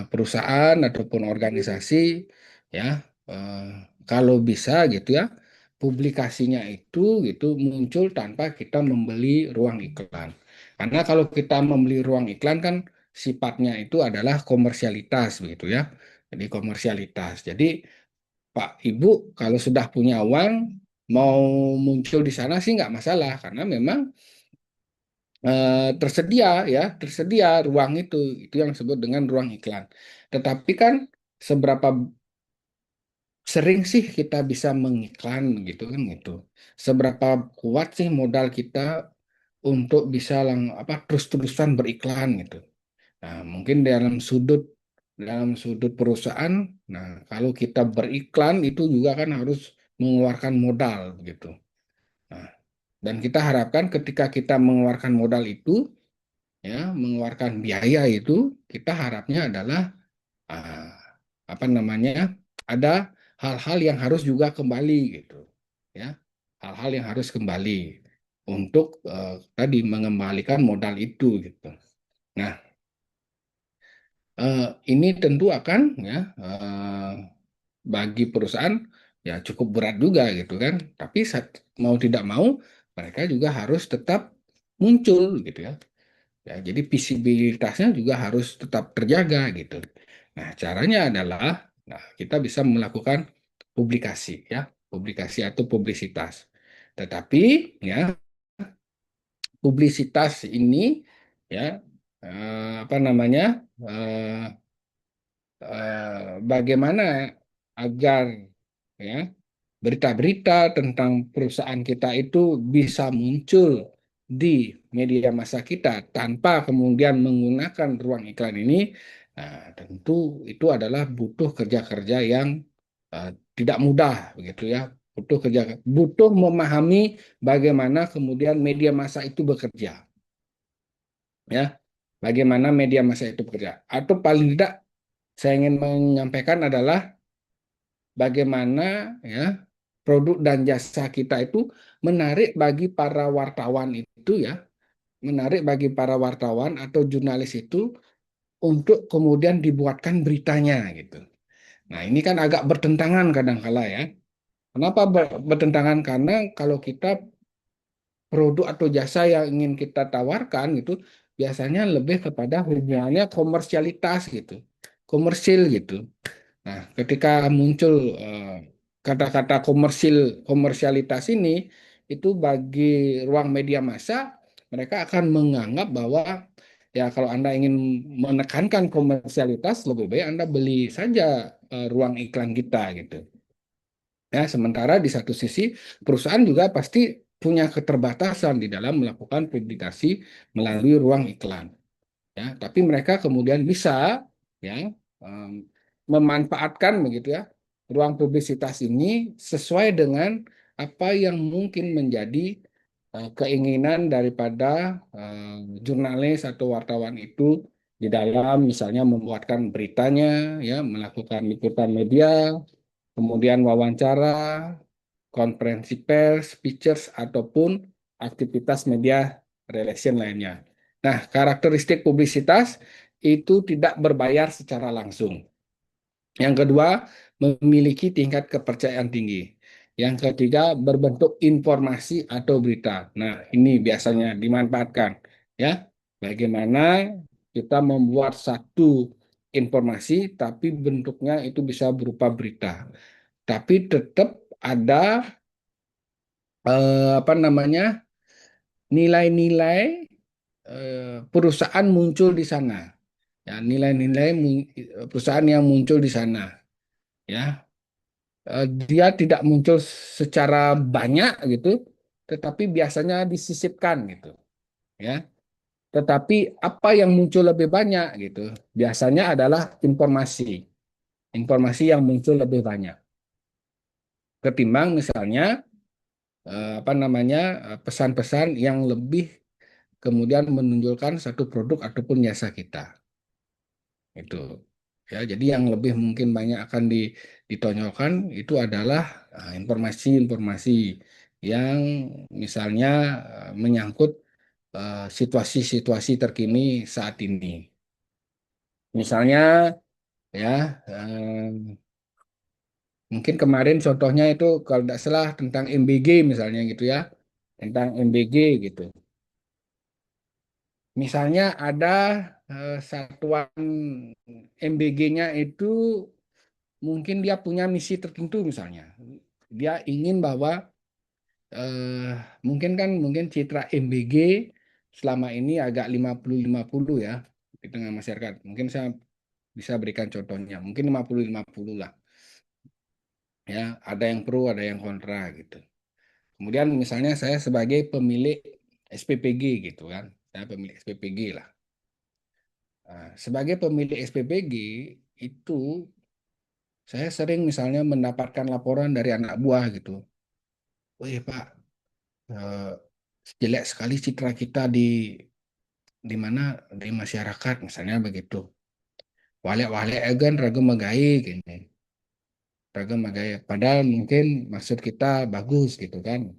perusahaan ataupun organisasi ya, eh, kalau bisa gitu ya, publikasinya itu gitu muncul tanpa kita membeli ruang iklan. Karena kalau kita membeli ruang iklan kan sifatnya itu adalah komersialitas begitu ya. Jadi komersialitas. Jadi Pak Ibu kalau sudah punya uang mau muncul di sana sih nggak masalah, karena memang tersedia ya, tersedia ruang itu yang disebut dengan ruang iklan. Tetapi kan seberapa sering sih kita bisa mengiklan gitu kan gitu. Seberapa kuat sih modal kita untuk bisa apa terus-terusan beriklan gitu. Nah, mungkin dalam sudut perusahaan, nah kalau kita beriklan itu juga kan harus mengeluarkan modal gitu. Nah, dan kita harapkan ketika kita mengeluarkan modal itu ya, mengeluarkan biaya itu, kita harapnya adalah ah, apa namanya, ada hal-hal yang harus juga kembali gitu ya, hal-hal yang harus kembali untuk tadi mengembalikan modal itu gitu. Nah, ini tentu akan ya bagi perusahaan ya cukup berat juga gitu kan, tapi mau tidak mau mereka juga harus tetap muncul gitu ya. Ya, jadi visibilitasnya juga harus tetap terjaga gitu. Nah, caranya adalah nah, kita bisa melakukan publikasi ya, publikasi atau publisitas. Tetapi ya, publisitas ini ya apa namanya? eh, bagaimana agar ya berita-berita tentang perusahaan kita itu bisa muncul di media massa kita tanpa kemudian menggunakan ruang iklan ini. Nah, tentu itu adalah butuh kerja-kerja yang eh, tidak mudah begitu ya. Butuh memahami bagaimana kemudian media massa itu bekerja, ya. Bagaimana media massa itu bekerja. Atau paling tidak saya ingin menyampaikan adalah bagaimana ya produk dan jasa kita itu menarik bagi para wartawan itu ya menarik bagi para wartawan atau jurnalis itu untuk kemudian dibuatkan beritanya gitu. Nah, ini kan agak bertentangan kadang-kala ya. Kenapa bertentangan? Karena kalau kita produk atau jasa yang ingin kita tawarkan gitu biasanya lebih kepada hubungannya komersialitas gitu, komersil gitu. Nah, ketika muncul kata-kata komersialitas ini itu bagi ruang media massa mereka akan menganggap bahwa ya kalau Anda ingin menekankan komersialitas lebih baik Anda beli saja ruang iklan kita gitu. Ya, sementara di satu sisi perusahaan juga pasti punya keterbatasan di dalam melakukan publikasi melalui ruang iklan. Ya, tapi mereka kemudian bisa ya em, memanfaatkan begitu ya ruang publisitas ini sesuai dengan apa yang mungkin menjadi keinginan daripada jurnalis atau wartawan itu di dalam misalnya membuatkan beritanya ya melakukan liputan media kemudian wawancara, konferensi pers, pictures, ataupun aktivitas media relation lainnya. Nah, karakteristik publisitas itu tidak berbayar secara langsung. Yang kedua, memiliki tingkat kepercayaan tinggi. Yang ketiga, berbentuk informasi atau berita. Nah, ini biasanya dimanfaatkan. Ya, bagaimana kita membuat satu informasi, tapi bentuknya itu bisa berupa berita tapi tetap ada apa namanya nilai-nilai perusahaan muncul di sana ya nilai-nilai perusahaan yang muncul di sana ya. Dia tidak muncul secara banyak gitu tetapi biasanya disisipkan gitu ya tetapi apa yang muncul lebih banyak gitu biasanya adalah informasi yang muncul lebih banyak ketimbang misalnya apa namanya pesan-pesan yang lebih kemudian menunjukkan satu produk ataupun jasa kita itu ya jadi yang lebih mungkin banyak akan ditonjolkan itu adalah informasi-informasi yang misalnya menyangkut situasi-situasi terkini saat ini misalnya ya mungkin kemarin contohnya itu kalau tidak salah tentang MBG misalnya gitu ya tentang MBG gitu. Misalnya ada satuan MBG-nya itu mungkin dia punya misi tertentu misalnya. Dia ingin bahwa eh, mungkin citra MBG selama ini agak 50-50 ya di tengah masyarakat. Mungkin saya bisa berikan contohnya. Mungkin 50-50 lah. Ya, ada yang pro, ada yang kontra gitu. Kemudian misalnya saya sebagai pemilik SPPG gitu kan. Saya pemilik SPPG lah. Nah, sebagai pemilik SPPG itu saya sering misalnya mendapatkan laporan dari anak buah gitu. Wih Pak, eh, jelek sekali citra kita di mana di masyarakat misalnya begitu. Walek-walek kan ragam magai gini. Ragam magai. Padahal mungkin maksud kita bagus gitu kan.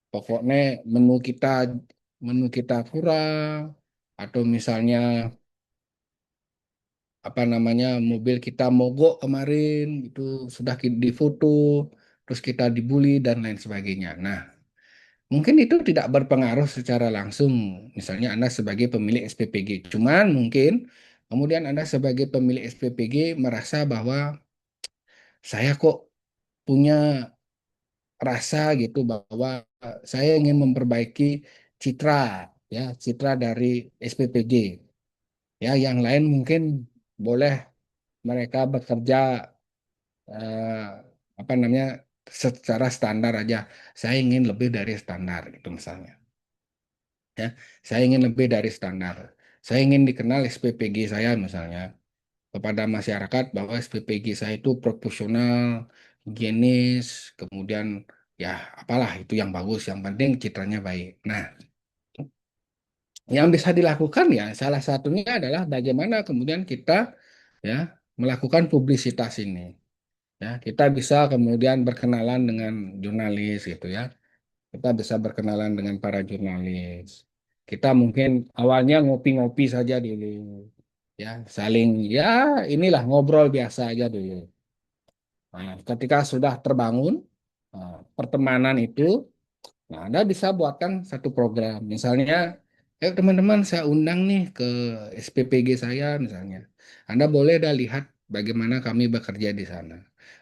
Pokoknya menu kita kurang atau misalnya apa namanya mobil kita mogok kemarin itu sudah difoto terus kita dibully dan lain sebagainya. Nah, mungkin itu tidak berpengaruh secara langsung misalnya Anda sebagai pemilik SPPG. Cuman mungkin kemudian Anda sebagai pemilik SPPG merasa bahwa saya kok punya rasa gitu bahwa saya ingin memperbaiki citra ya, citra dari SPPG. Ya, yang lain mungkin boleh mereka bekerja eh, apa namanya secara standar aja. Saya ingin lebih dari standar gitu misalnya. Ya, saya ingin lebih dari standar. Saya ingin dikenal SPPG saya misalnya kepada masyarakat bahwa SPPG saya itu proporsional, higienis, kemudian ya apalah itu yang bagus. Yang penting citranya baik. Nah, yang bisa dilakukan ya salah satunya adalah bagaimana kemudian kita ya melakukan publisitas ini. Ya, kita bisa kemudian berkenalan dengan jurnalis gitu ya. Kita bisa berkenalan dengan para jurnalis. kita mungkin awalnya ngopi-ngopi saja dulu, ya saling ya inilah ngobrol biasa aja dulu. Nah, ketika sudah terbangun pertemanan itu, nah, Anda bisa buatkan satu program. Misalnya, teman-teman saya undang nih ke SPPG saya misalnya. Anda boleh dah lihat bagaimana kami bekerja di sana.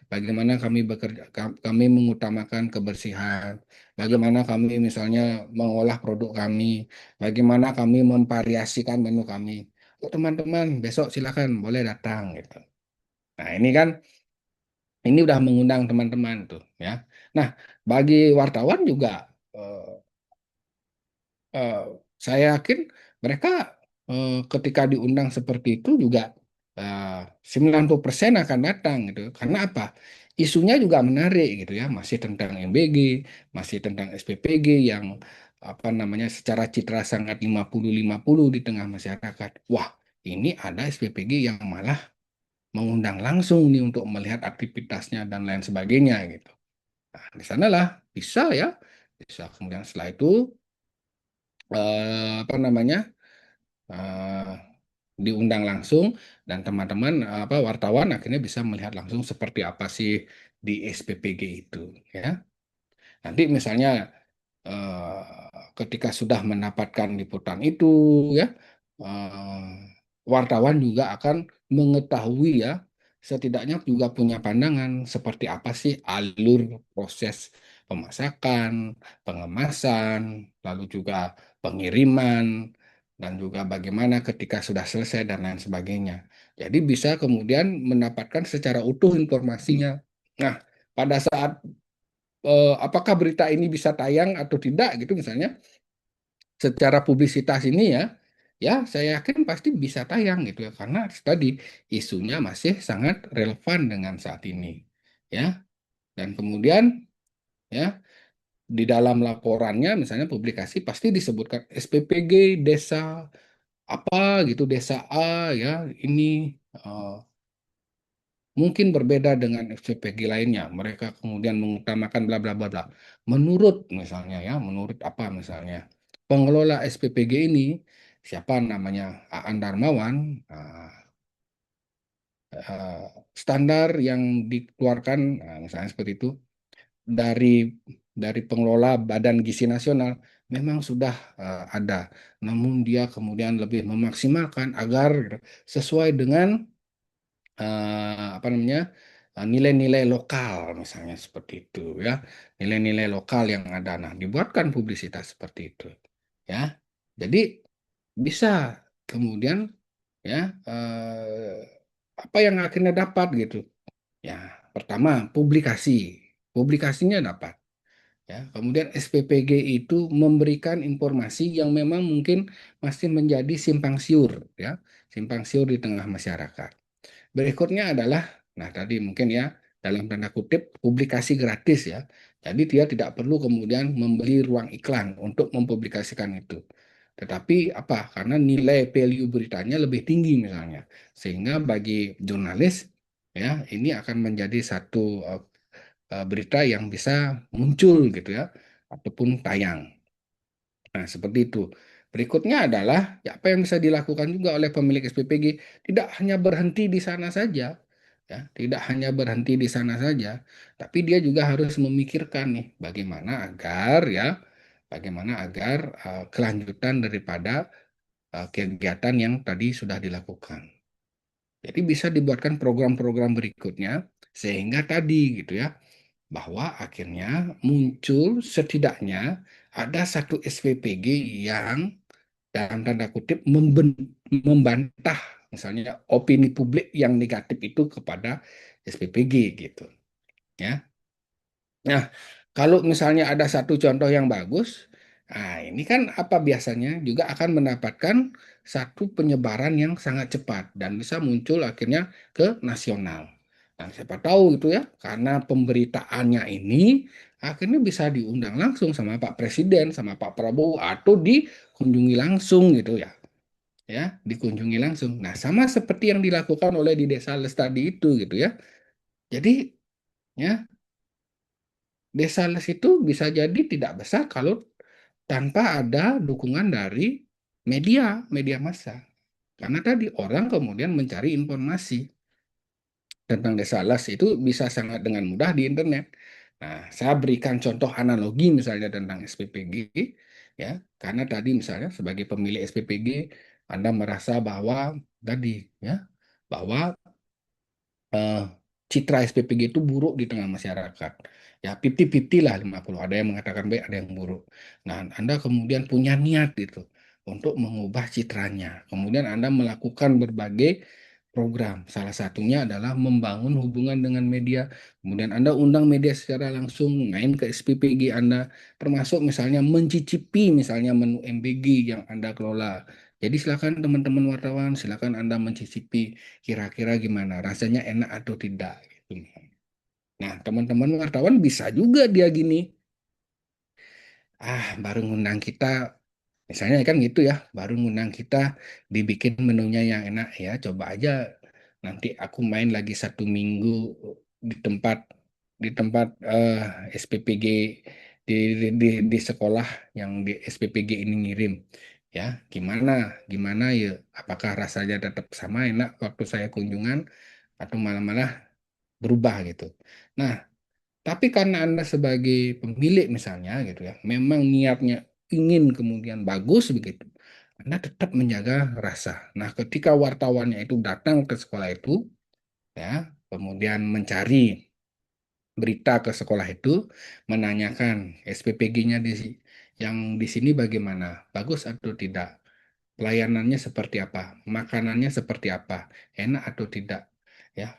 Bagaimana kami bekerja, kami mengutamakan kebersihan. Bagaimana kami misalnya mengolah produk kami. Bagaimana kami memvariasikan menu kami. Oh, teman-teman, besok silakan boleh datang gitu. Nah, ini udah mengundang teman-teman tuh ya. Nah, bagi wartawan juga eh, eh, saya yakin mereka ketika diundang seperti itu juga 90% akan datang gitu. Karena apa? Isunya juga menarik gitu ya, masih tentang MBG, masih tentang SPPG yang apa namanya secara citra sangat 50-50 di tengah masyarakat. Wah, ini ada SPPG yang malah mengundang langsung nih untuk melihat aktivitasnya dan lain sebagainya gitu. Nah, di sanalah bisa ya, bisa kemudian setelah itu apa namanya eh, diundang langsung dan teman-teman apa wartawan akhirnya bisa melihat langsung seperti apa sih di SPPG itu ya. Nanti misalnya ketika sudah mendapatkan liputan itu ya wartawan juga akan mengetahui ya setidaknya juga punya pandangan seperti apa sih alur proses pemasakan, pengemasan, lalu juga pengiriman dan juga bagaimana ketika sudah selesai dan lain sebagainya. Jadi bisa kemudian mendapatkan secara utuh informasinya. Nah, pada saat apakah berita ini bisa tayang atau tidak gitu misalnya secara publisitas ini ya ya saya yakin pasti bisa tayang gitu ya karena tadi isunya masih sangat relevan dengan saat ini ya dan kemudian ya di dalam laporannya misalnya publikasi pasti disebutkan SPPG desa apa gitu desa A ya ini eh, mungkin berbeda dengan FCPG lainnya. Mereka kemudian mengutamakan bla bla bla bla. Menurut misalnya ya, menurut apa misalnya pengelola SPPG ini siapa namanya Aan Darmawan, eh, standar yang dikeluarkan misalnya seperti itu dari pengelola Badan Gizi Nasional memang sudah ada. Namun dia kemudian lebih memaksimalkan agar sesuai dengan apa namanya nilai-nilai lokal misalnya seperti itu ya nilai-nilai lokal yang ada nah dibuatkan publisitas seperti itu ya jadi bisa kemudian ya apa yang akhirnya dapat gitu ya pertama publikasinya dapat ya kemudian SPPG itu memberikan informasi yang memang mungkin masih menjadi simpang siur ya simpang siur di tengah masyarakat. Berikutnya adalah, nah tadi mungkin ya, dalam tanda kutip, publikasi gratis ya. Jadi dia tidak perlu kemudian membeli ruang iklan untuk mempublikasikan itu. Tetapi apa? Karena nilai value beritanya lebih tinggi misalnya. Sehingga bagi jurnalis, ya, ini akan menjadi satu berita yang bisa muncul gitu ya, ataupun tayang. Nah, seperti itu. Berikutnya adalah ya, apa yang bisa dilakukan juga oleh pemilik SPPG tidak hanya berhenti di sana saja, ya, tidak hanya berhenti di sana saja, tapi dia juga harus memikirkan nih bagaimana agar kelanjutan daripada kegiatan yang tadi sudah dilakukan. Jadi bisa dibuatkan program-program berikutnya sehingga tadi gitu ya bahwa akhirnya muncul setidaknya ada satu SPPG yang dalam tanda kutip membantah misalnya opini publik yang negatif itu kepada SPPG gitu ya. Nah, kalau misalnya ada satu contoh yang bagus, nah ini kan apa biasanya juga akan mendapatkan satu penyebaran yang sangat cepat dan bisa muncul akhirnya ke nasional. Nah, siapa tahu itu ya, karena pemberitaannya ini akhirnya bisa diundang langsung sama Pak Presiden, sama Pak Prabowo, atau dikunjungi langsung gitu ya. Ya, dikunjungi langsung. Nah, sama seperti yang dilakukan oleh di Desa Lestari itu gitu ya. Jadi, ya, Desa Les itu bisa jadi tidak besar kalau tanpa ada dukungan dari media massa. Karena tadi orang kemudian mencari informasi tentang desa alas itu bisa sangat dengan mudah di internet. Nah, saya berikan contoh analogi misalnya tentang SPPG, ya, karena tadi misalnya sebagai pemilik SPPG, Anda merasa bahwa tadi, ya, bahwa eh, citra SPPG itu buruk di tengah masyarakat. Ya, 50-50 lah, 50. Ada yang mengatakan baik, ada yang buruk. Nah, Anda kemudian punya niat gitu untuk mengubah citranya. Kemudian Anda melakukan berbagai program. Salah satunya adalah membangun hubungan dengan media. Kemudian Anda undang media secara langsung, main ke SPPG Anda, termasuk misalnya mencicipi misalnya menu MBG yang Anda kelola. Jadi silakan teman-teman wartawan, silakan Anda mencicipi kira-kira gimana, rasanya enak atau tidak gitu. Nah, teman-teman wartawan bisa juga dia gini, baru ngundang kita, misalnya kan gitu ya, baru ngundang kita dibikin menunya yang enak ya, coba aja nanti aku main lagi 1 minggu di tempat di tempat SPPG di sekolah yang di SPPG ini ngirim. Ya, gimana gimana ya? Apakah rasanya tetap sama enak waktu saya kunjungan atau malah-malah berubah gitu. Nah, tapi karena Anda sebagai pemilik misalnya gitu ya, memang niatnya ingin kemudian bagus begitu, Anda tetap menjaga rasa. Nah, ketika wartawannya itu datang ke sekolah itu, ya, kemudian mencari berita ke sekolah itu, menanyakan SPPG-nya yang di sini bagaimana, bagus atau tidak, pelayanannya seperti apa, makanannya seperti apa, enak atau tidak, ya,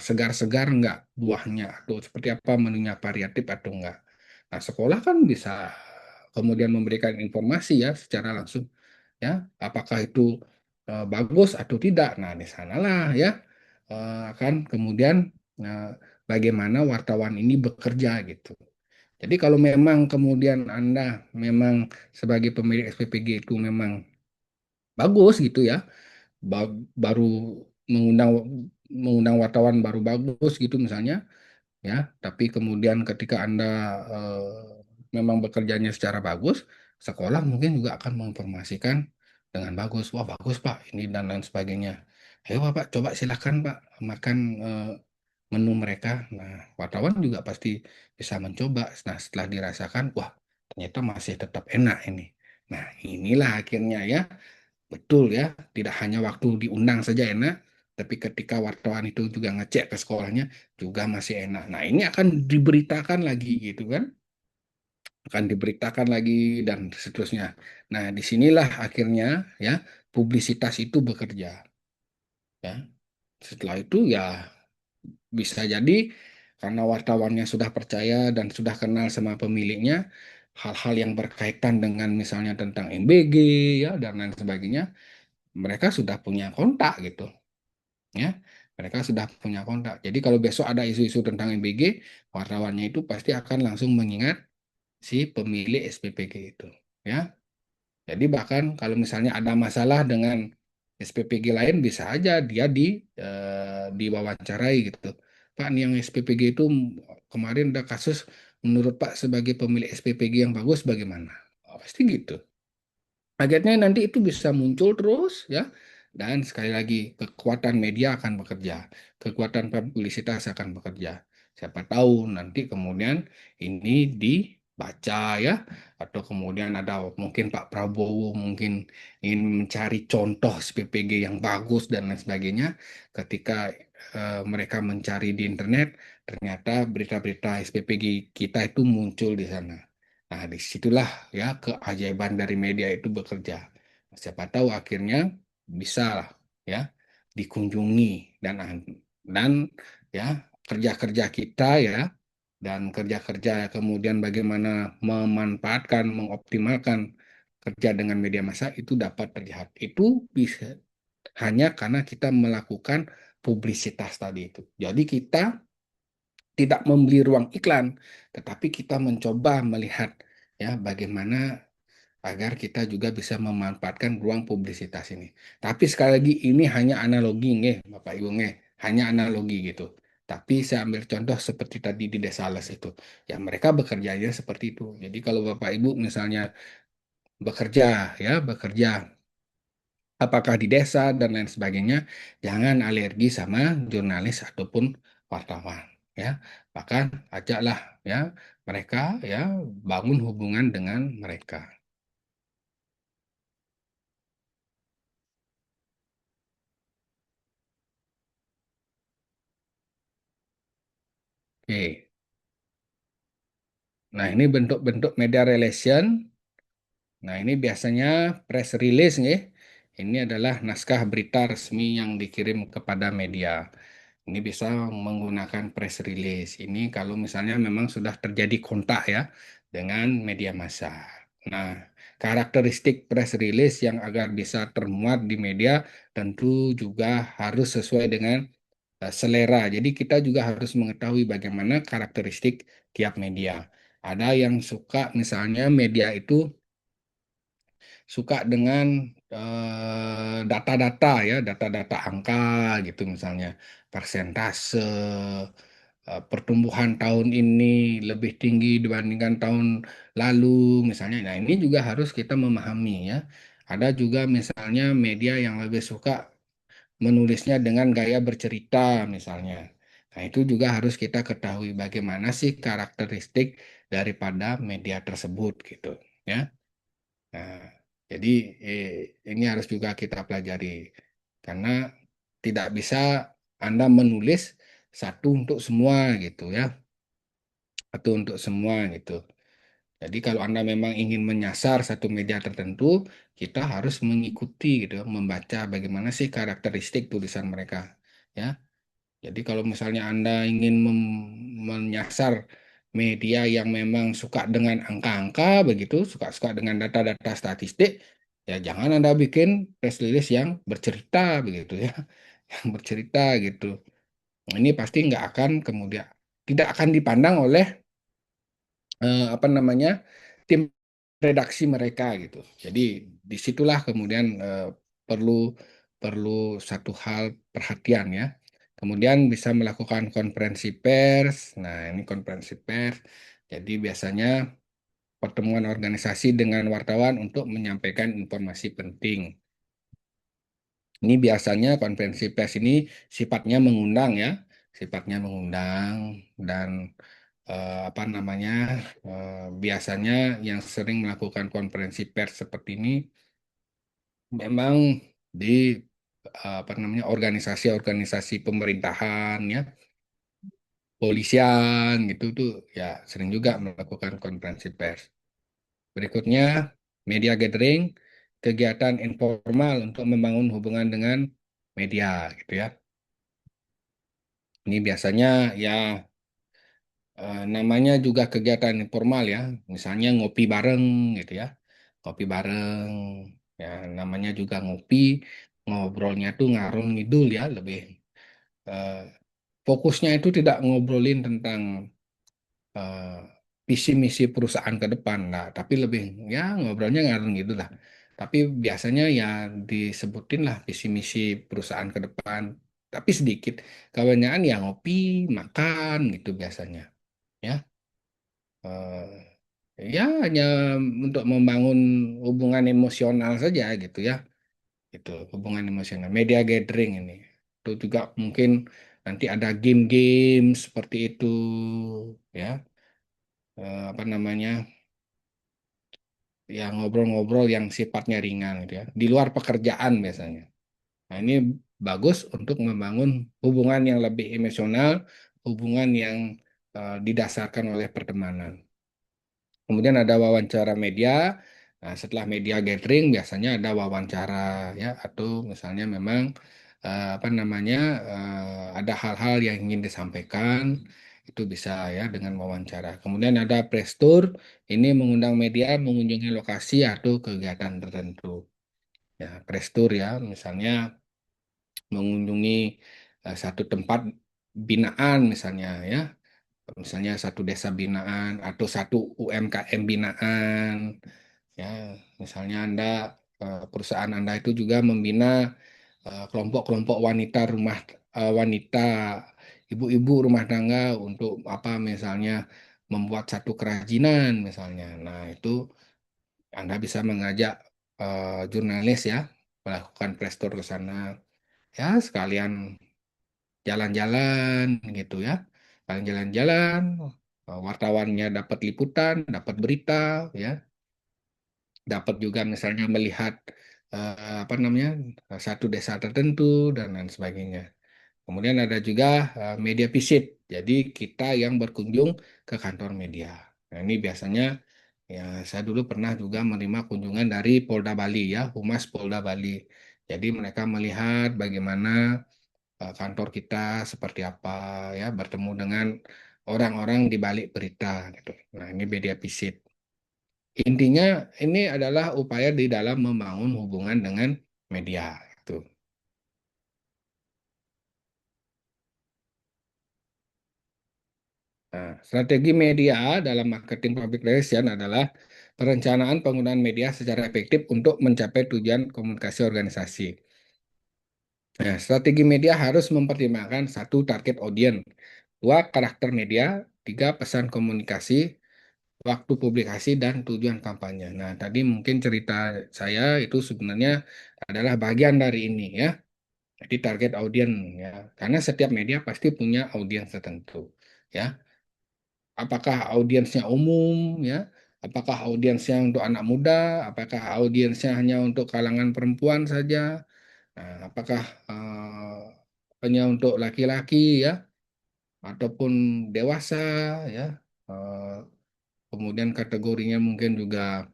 segar-segar enggak buahnya, atau seperti apa menunya, variatif atau enggak. Nah, sekolah kan bisa kemudian memberikan informasi ya secara langsung, ya, apakah itu bagus atau tidak. Nah, di sanalah ya akan kemudian eh, bagaimana wartawan ini bekerja gitu. Jadi kalau memang kemudian Anda memang sebagai pemilik SPPG itu memang bagus gitu ya, baru mengundang mengundang wartawan baru bagus gitu misalnya, ya, tapi kemudian ketika Anda memang bekerjanya secara bagus, sekolah mungkin juga akan menginformasikan dengan bagus, wah bagus Pak ini dan lain sebagainya. Ayo Pak, coba silakan Pak makan menu mereka. Nah, wartawan juga pasti bisa mencoba. Nah, setelah dirasakan, wah ternyata masih tetap enak ini. Nah, inilah akhirnya ya, betul ya, tidak hanya waktu diundang saja enak, tapi ketika wartawan itu juga ngecek ke sekolahnya juga masih enak. Nah, ini akan diberitakan lagi gitu kan, akan diberitakan lagi dan seterusnya. Nah, disinilah akhirnya ya publisitas itu bekerja. Ya, setelah itu ya bisa jadi karena wartawannya sudah percaya dan sudah kenal sama pemiliknya, hal-hal yang berkaitan dengan misalnya tentang MBG ya dan lain sebagainya, mereka sudah punya kontak gitu. Ya, mereka sudah punya kontak. Jadi kalau besok ada isu-isu tentang MBG, wartawannya itu pasti akan langsung mengingat si pemilik SPPG itu. Ya, jadi bahkan kalau misalnya ada masalah dengan SPPG lain, bisa aja dia diwawancarai gitu. Pak, nih yang SPPG itu kemarin ada kasus, menurut Pak sebagai pemilik SPPG yang bagus bagaimana? Oh, pasti gitu. Akhirnya nanti itu bisa muncul terus ya. Dan sekali lagi kekuatan media akan bekerja, kekuatan publisitas akan bekerja. Siapa tahu nanti kemudian ini dibaca ya, atau kemudian ada mungkin Pak Prabowo mungkin ingin mencari contoh SPPG yang bagus dan lain sebagainya. Ketika mereka mencari di internet, ternyata berita-berita SPPG kita itu muncul di sana. Nah, disitulah ya keajaiban dari media itu bekerja. Siapa tahu akhirnya bisa lah ya dikunjungi dan ya kerja-kerja kita ya dan kerja-kerja kemudian bagaimana memanfaatkan, mengoptimalkan kerja dengan media massa itu dapat terlihat. Itu bisa hanya karena kita melakukan publisitas tadi itu. Jadi kita tidak membeli ruang iklan, tetapi kita mencoba melihat ya bagaimana agar kita juga bisa memanfaatkan ruang publisitas ini. Tapi sekali lagi ini hanya analogi nggih, Bapak Ibu nggih, hanya analogi gitu. Tapi saya ambil contoh seperti tadi di Desa Alas itu. Ya mereka bekerjanya seperti itu. Jadi kalau Bapak Ibu misalnya bekerja, ya bekerja, apakah di desa dan lain sebagainya, jangan alergi sama jurnalis ataupun wartawan. Ya, bahkan ajaklah ya mereka ya bangun hubungan dengan mereka. Oke. Nah, ini bentuk-bentuk media relation. Nah, ini biasanya press release nih. Ini adalah naskah berita resmi yang dikirim kepada media. Ini bisa menggunakan press release. Ini kalau misalnya memang sudah terjadi kontak ya dengan media massa. Nah, karakteristik press release yang agar bisa termuat di media tentu juga harus sesuai dengan selera. Jadi kita juga harus mengetahui bagaimana karakteristik tiap media. Ada yang suka misalnya media itu suka dengan data-data ya, data-data angka gitu misalnya, persentase, pertumbuhan tahun ini lebih tinggi dibandingkan tahun lalu misalnya. Nah, ini juga harus kita memahami ya. Ada juga misalnya media yang lebih suka menulisnya dengan gaya bercerita misalnya. Nah, itu juga harus kita ketahui bagaimana sih karakteristik daripada media tersebut gitu ya. Nah, jadi ini harus juga kita pelajari karena tidak bisa Anda menulis satu untuk semua gitu ya, satu untuk semua gitu. Jadi kalau Anda memang ingin menyasar satu media tertentu, kita harus mengikuti gitu, membaca bagaimana sih karakteristik tulisan mereka ya. Jadi kalau misalnya Anda ingin menyasar media yang memang suka dengan angka-angka begitu, suka-suka dengan data-data statistik, ya jangan Anda bikin press release yang bercerita begitu ya, yang bercerita gitu. Ini pasti nggak akan kemudian tidak akan dipandang oleh apa namanya tim redaksi mereka gitu. Jadi disitulah kemudian perlu perlu satu hal perhatian ya. Kemudian bisa melakukan konferensi pers. Nah, ini konferensi pers. Jadi biasanya pertemuan organisasi dengan wartawan untuk menyampaikan informasi penting. Ini biasanya konferensi pers ini sifatnya mengundang ya, sifatnya mengundang dan apa namanya biasanya yang sering melakukan konferensi pers seperti ini memang di apa namanya organisasi-organisasi pemerintahan ya, polisian gitu tuh ya sering juga melakukan konferensi pers. Berikutnya media gathering, kegiatan informal untuk membangun hubungan dengan media gitu ya. Ini biasanya ya namanya juga kegiatan informal ya, misalnya ngopi bareng gitu ya, ngopi bareng, ya namanya juga ngopi, ngobrolnya tuh ngarung ngidul ya, lebih eh, fokusnya itu tidak ngobrolin tentang eh, visi misi perusahaan ke depan lah, tapi lebih ya ngobrolnya ngarung gitu lah. Tapi biasanya ya disebutin lah visi misi perusahaan ke depan, tapi sedikit. Kebanyakan ya ngopi, makan gitu biasanya. Ya. Ya hanya untuk membangun hubungan emosional saja gitu ya, itu hubungan emosional media gathering ini itu juga mungkin nanti ada game-game seperti itu ya. Apa namanya ya ngobrol-ngobrol yang sifatnya ringan gitu ya di luar pekerjaan biasanya. Nah, ini bagus untuk membangun hubungan yang lebih emosional, hubungan yang didasarkan oleh pertemanan. Kemudian ada wawancara media. Nah, setelah media gathering biasanya ada wawancara ya atau misalnya memang apa namanya ada hal-hal yang ingin disampaikan itu bisa ya dengan wawancara. Kemudian ada press tour, ini mengundang media mengunjungi lokasi atau kegiatan tertentu. Ya, press tour ya, misalnya mengunjungi satu tempat binaan misalnya ya, misalnya satu desa binaan atau satu UMKM binaan ya, misalnya Anda perusahaan Anda itu juga membina kelompok-kelompok wanita ibu-ibu rumah tangga untuk apa misalnya membuat satu kerajinan misalnya. Nah, itu Anda bisa mengajak jurnalis ya melakukan press tour ke sana ya sekalian jalan-jalan gitu ya. Sekalian jalan-jalan, wartawannya dapat liputan, dapat berita ya, dapat juga misalnya melihat apa namanya satu desa tertentu dan lain sebagainya. Kemudian ada juga media visit. Jadi kita yang berkunjung ke kantor media. Nah, ini biasanya ya saya dulu pernah juga menerima kunjungan dari Polda Bali ya, Humas Polda Bali. Jadi mereka melihat bagaimana kantor kita seperti apa ya, bertemu dengan orang-orang di balik berita gitu. Nah, ini media visit. Intinya ini adalah upaya di dalam membangun hubungan dengan media gitu. Nah, strategi media dalam marketing public relation adalah perencanaan penggunaan media secara efektif untuk mencapai tujuan komunikasi organisasi. Nah, strategi media harus mempertimbangkan satu target audience, dua karakter media, tiga pesan komunikasi, waktu publikasi dan tujuan kampanye. Nah, tadi mungkin cerita saya itu sebenarnya adalah bagian dari ini ya. Jadi target audience ya. Karena setiap media pasti punya audiens tertentu ya. Apakah audiensnya umum ya? Apakah audiensnya untuk anak muda? Apakah audiensnya hanya untuk kalangan perempuan saja? Nah, apakah hanya untuk laki-laki ya? Ataupun dewasa ya? Eh, Kemudian kategorinya mungkin juga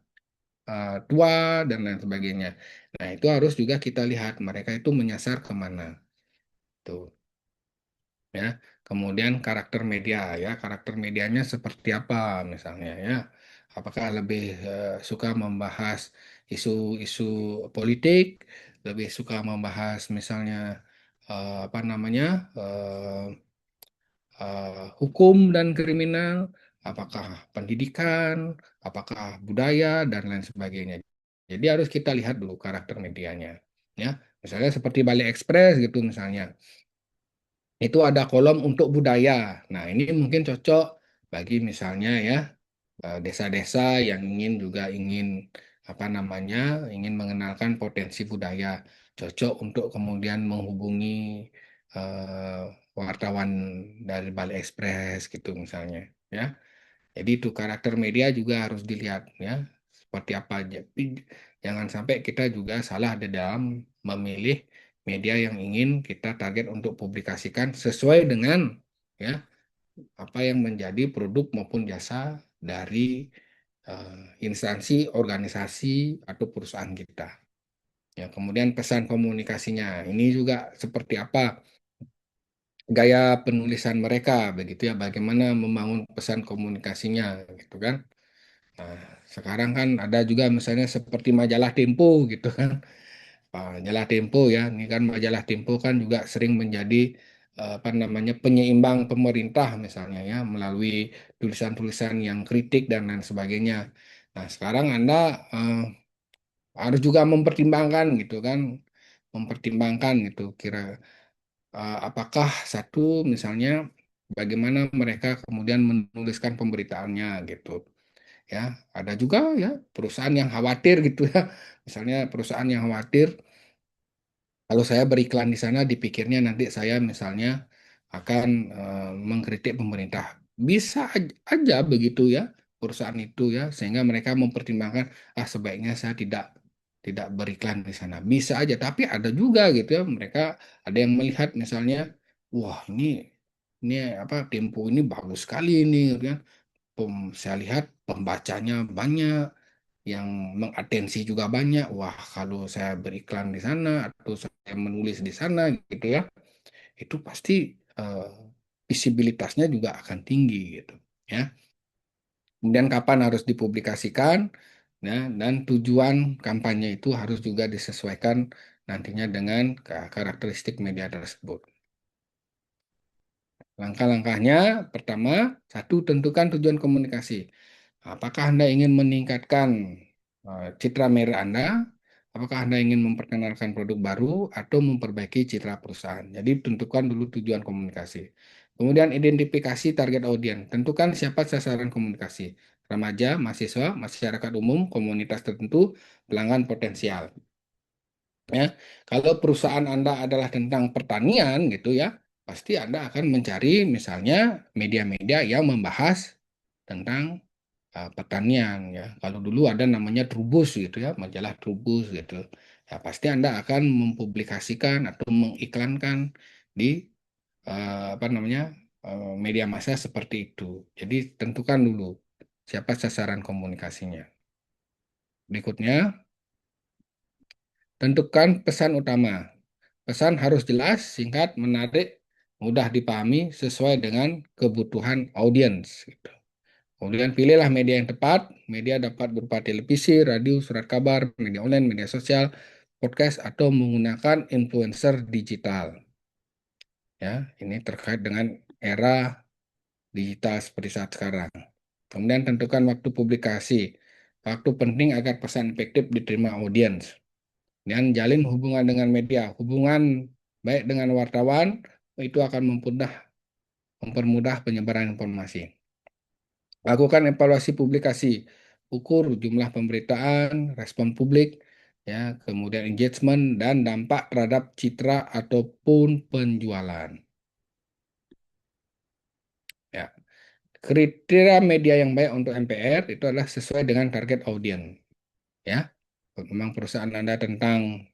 tua dan lain sebagainya. Nah, itu harus juga kita lihat mereka itu menyasar kemana. Tuh, ya. Kemudian karakter media ya, karakter medianya seperti apa misalnya ya. Apakah lebih suka membahas isu-isu politik, lebih suka membahas misalnya apa namanya hukum dan kriminal, apakah pendidikan, apakah budaya dan lain sebagainya. Jadi harus kita lihat dulu karakter medianya. Ya, misalnya seperti Bali Express gitu misalnya. Itu ada kolom untuk budaya. Nah, ini mungkin cocok bagi misalnya ya desa-desa yang ingin apa namanya ingin mengenalkan potensi budaya. Cocok untuk kemudian menghubungi eh, wartawan dari Bali Express gitu misalnya. Ya. Jadi itu karakter media juga harus dilihat ya seperti apa. Jadi jangan sampai kita juga salah di dalam memilih media yang ingin kita target untuk publikasikan sesuai dengan ya apa yang menjadi produk maupun jasa dari instansi, organisasi atau perusahaan kita. Ya, kemudian pesan komunikasinya ini juga seperti apa gaya penulisan mereka begitu ya, bagaimana membangun pesan komunikasinya gitu kan. Nah, sekarang kan ada juga misalnya seperti majalah Tempo gitu kan. Majalah Tempo ya, ini kan majalah Tempo kan juga sering menjadi apa namanya penyeimbang pemerintah misalnya ya melalui tulisan-tulisan yang kritik dan lain sebagainya. Nah, sekarang Anda eh, harus juga mempertimbangkan gitu kan, mempertimbangkan gitu kira apakah satu misalnya bagaimana mereka kemudian menuliskan pemberitaannya gitu ya ada juga ya perusahaan yang khawatir gitu ya misalnya perusahaan yang khawatir kalau saya beriklan di sana dipikirnya nanti saya misalnya akan mengkritik pemerintah bisa aja begitu ya perusahaan itu ya sehingga mereka mempertimbangkan sebaiknya saya tidak beriklan di sana bisa aja tapi ada juga gitu ya mereka ada yang melihat misalnya wah ini apa Tempo ini bagus sekali ini gitu kan saya lihat pembacanya banyak, yang mengatensi juga banyak. Wah, kalau saya beriklan di sana atau saya menulis di sana gitu ya, itu pasti eh, visibilitasnya juga akan tinggi gitu. Ya. Kemudian kapan harus dipublikasikan, ya, dan tujuan kampanye itu harus juga disesuaikan nantinya dengan karakteristik media tersebut. Langkah-langkahnya, pertama, satu, tentukan tujuan komunikasi. Apakah Anda ingin meningkatkan citra merek Anda? Apakah Anda ingin memperkenalkan produk baru atau memperbaiki citra perusahaan? Jadi tentukan dulu tujuan komunikasi. Kemudian identifikasi target audiens. Tentukan siapa sasaran komunikasi. Remaja, mahasiswa, masyarakat umum, komunitas tertentu, pelanggan potensial. Ya, kalau perusahaan Anda adalah tentang pertanian gitu ya, pasti Anda akan mencari misalnya media-media yang membahas tentang pertanian ya. Kalau dulu ada namanya Trubus gitu ya, majalah Trubus gitu. Ya pasti Anda akan mempublikasikan atau mengiklankan di apa namanya media massa seperti itu. Jadi tentukan dulu siapa sasaran komunikasinya. Berikutnya, tentukan pesan utama. Pesan harus jelas, singkat, menarik, mudah dipahami sesuai dengan kebutuhan audiens. Gitu. Kemudian pilihlah media yang tepat. Media dapat berupa televisi, radio, surat kabar, media online, media sosial, podcast, atau menggunakan influencer digital. Ya, ini terkait dengan era digital seperti saat sekarang. Kemudian tentukan waktu publikasi. Waktu penting agar pesan efektif diterima audiens. Dan jalin hubungan dengan media. Hubungan baik dengan wartawan itu akan mempermudah penyebaran informasi. Lakukan evaluasi publikasi, ukur jumlah pemberitaan, respon publik, ya, kemudian engagement dan dampak terhadap citra ataupun penjualan. Ya. Kriteria media yang baik untuk MPR itu adalah sesuai dengan target audiens. Ya, memang perusahaan Anda tentang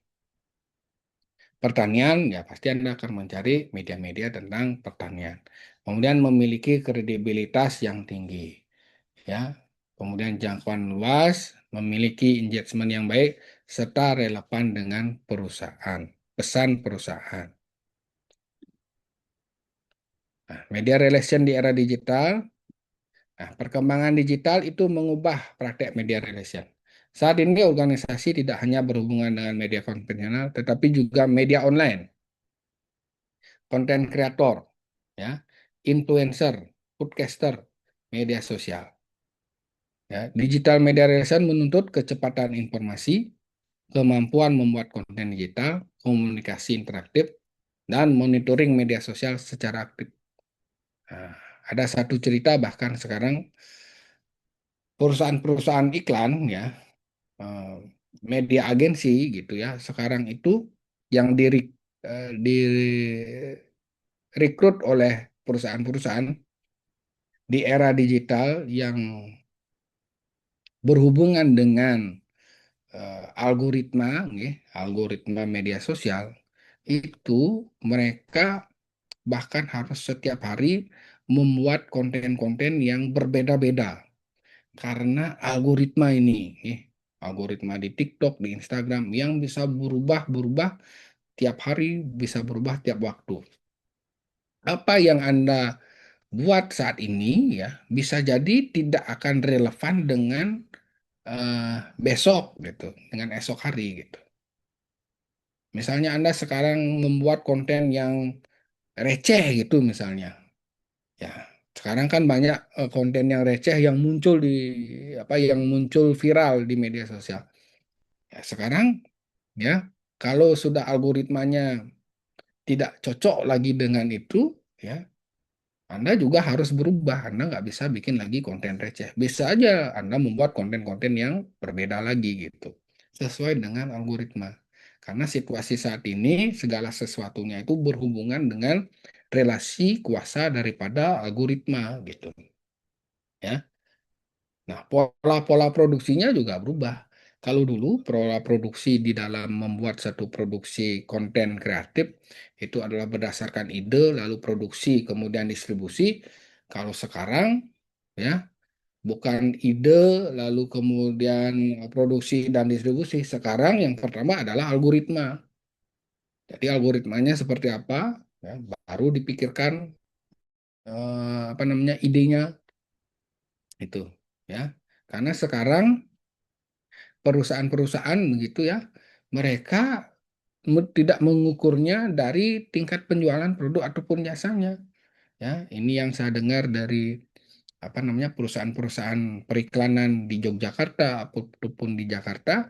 pertanian, ya pasti Anda akan mencari media-media tentang pertanian. Kemudian memiliki kredibilitas yang tinggi. Ya, kemudian jangkauan luas, memiliki engagement yang baik, serta relevan dengan perusahaan, pesan perusahaan. Nah, media relation di era digital. Nah, perkembangan digital itu mengubah praktek media relation. Saat ini organisasi tidak hanya berhubungan dengan media konvensional, tetapi juga media online, konten kreator, ya, influencer, podcaster, media sosial. Ya, digital media relation menuntut kecepatan informasi, kemampuan membuat konten digital, komunikasi interaktif, dan monitoring media sosial secara aktif. Nah, ada satu cerita bahkan sekarang perusahaan-perusahaan iklan ya, eh, media agensi gitu ya, sekarang itu yang direkrut oleh perusahaan-perusahaan di era digital yang berhubungan dengan algoritma, algoritma media sosial, itu mereka bahkan harus setiap hari membuat konten-konten yang berbeda-beda karena algoritma ini, algoritma di TikTok, di Instagram yang bisa berubah-berubah tiap hari, bisa berubah tiap waktu. Apa yang Anda buat saat ini ya bisa jadi tidak akan relevan dengan besok gitu, dengan esok hari gitu. Misalnya Anda sekarang membuat konten yang receh gitu misalnya. Ya, sekarang kan banyak konten yang receh yang muncul yang muncul viral di media sosial. Ya, sekarang ya kalau sudah algoritmanya tidak cocok lagi dengan itu, ya Anda juga harus berubah. Anda nggak bisa bikin lagi konten receh. Bisa aja Anda membuat konten-konten yang berbeda lagi gitu. Sesuai dengan algoritma. Karena situasi saat ini segala sesuatunya itu berhubungan dengan relasi kuasa daripada algoritma gitu. Ya. Nah, pola-pola produksinya juga berubah. Kalau dulu pola produksi di dalam membuat satu produksi konten kreatif itu adalah berdasarkan ide, lalu produksi, kemudian distribusi. Kalau sekarang ya bukan ide, lalu kemudian produksi dan distribusi. Sekarang yang pertama adalah algoritma. Jadi algoritmanya seperti apa? Ya, baru dipikirkan apa namanya idenya itu ya. Karena sekarang perusahaan-perusahaan begitu ya, mereka tidak mengukurnya dari tingkat penjualan produk ataupun jasanya. Ya, ini yang saya dengar dari apa namanya perusahaan-perusahaan periklanan di Yogyakarta ataupun di Jakarta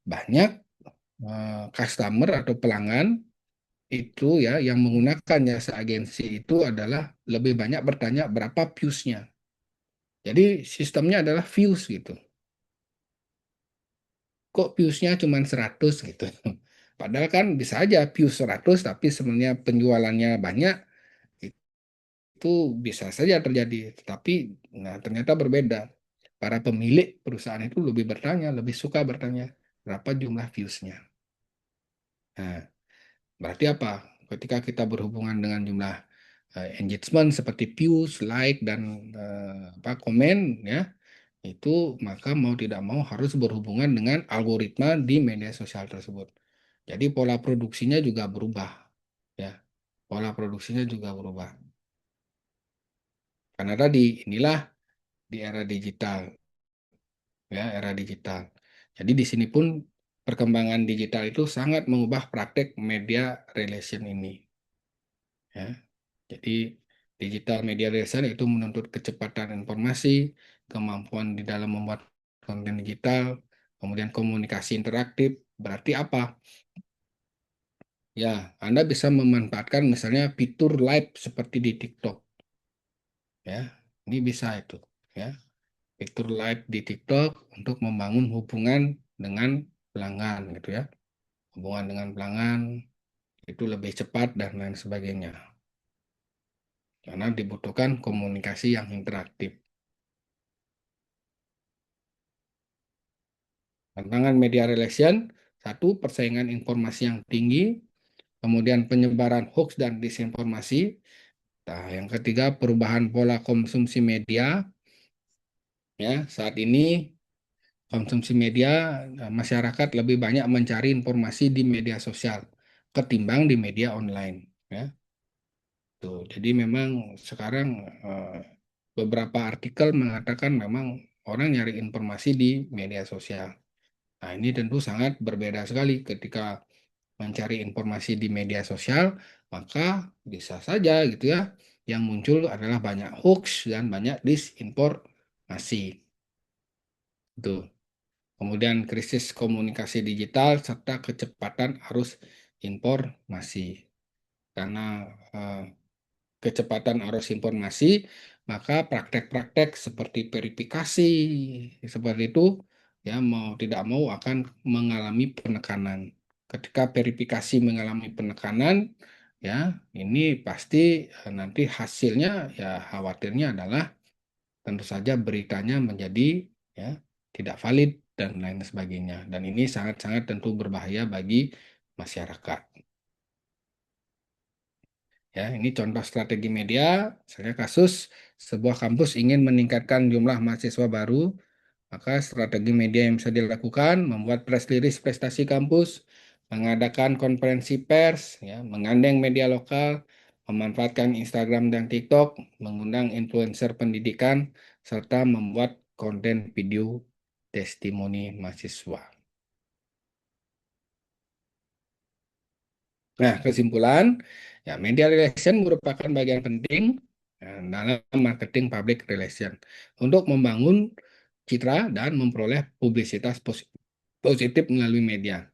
banyak customer atau pelanggan itu ya yang menggunakan jasa agensi itu adalah lebih banyak bertanya berapa views-nya. Jadi sistemnya adalah views gitu. Kok views-nya cuma 100 gitu. Padahal kan bisa aja views 100 tapi sebenarnya penjualannya banyak, itu bisa saja terjadi. Tetapi nah, ternyata berbeda. Para pemilik perusahaan itu lebih bertanya, lebih suka bertanya berapa jumlah views-nya. Nah, berarti apa? Ketika kita berhubungan dengan jumlah engagement seperti views, like, dan komen, ya, itu maka mau tidak mau harus berhubungan dengan algoritma di media sosial tersebut. Jadi pola produksinya juga berubah, ya. Pola produksinya juga berubah. Karena tadi inilah di era digital, ya, era digital. Jadi di sini pun perkembangan digital itu sangat mengubah praktek media relation ini, ya. Jadi digital media relation itu menuntut kecepatan informasi, kemampuan di dalam membuat konten digital, kemudian komunikasi interaktif. Berarti apa? Ya, Anda bisa memanfaatkan misalnya fitur live seperti di TikTok. Ya, ini bisa itu. Ya, fitur live di TikTok untuk membangun hubungan dengan pelanggan gitu ya. Hubungan dengan pelanggan itu lebih cepat dan lain sebagainya. Karena dibutuhkan komunikasi yang interaktif. Tantangan media relation, satu, persaingan informasi yang tinggi, kemudian penyebaran hoax dan disinformasi. Nah, yang ketiga, perubahan pola konsumsi media. Ya, saat ini konsumsi media, masyarakat lebih banyak mencari informasi di media sosial ketimbang di media online. Ya, tuh. Jadi memang sekarang beberapa artikel mengatakan memang orang nyari informasi di media sosial. Nah, ini tentu sangat berbeda sekali ketika mencari informasi di media sosial, maka bisa saja gitu ya, yang muncul adalah banyak hoax dan banyak disinformasi. Tuh. Kemudian krisis komunikasi digital serta kecepatan arus informasi. Karena eh, kecepatan arus informasi, maka praktek-praktek seperti verifikasi seperti itu ya mau tidak mau akan mengalami penekanan. Ketika verifikasi mengalami penekanan, ya ini pasti nanti hasilnya ya khawatirnya adalah tentu saja beritanya menjadi ya tidak valid dan lain sebagainya. Dan ini sangat-sangat tentu berbahaya bagi masyarakat. Ya, ini contoh strategi media. Misalnya kasus sebuah kampus ingin meningkatkan jumlah mahasiswa baru, maka strategi media yang bisa dilakukan membuat press release prestasi kampus, mengadakan konferensi pers, ya, menggandeng media lokal, memanfaatkan Instagram dan TikTok, mengundang influencer pendidikan, serta membuat konten video testimoni mahasiswa. Nah, kesimpulan, ya media relation merupakan bagian penting dalam marketing public relation untuk membangun citra dan memperoleh publisitas positif melalui media.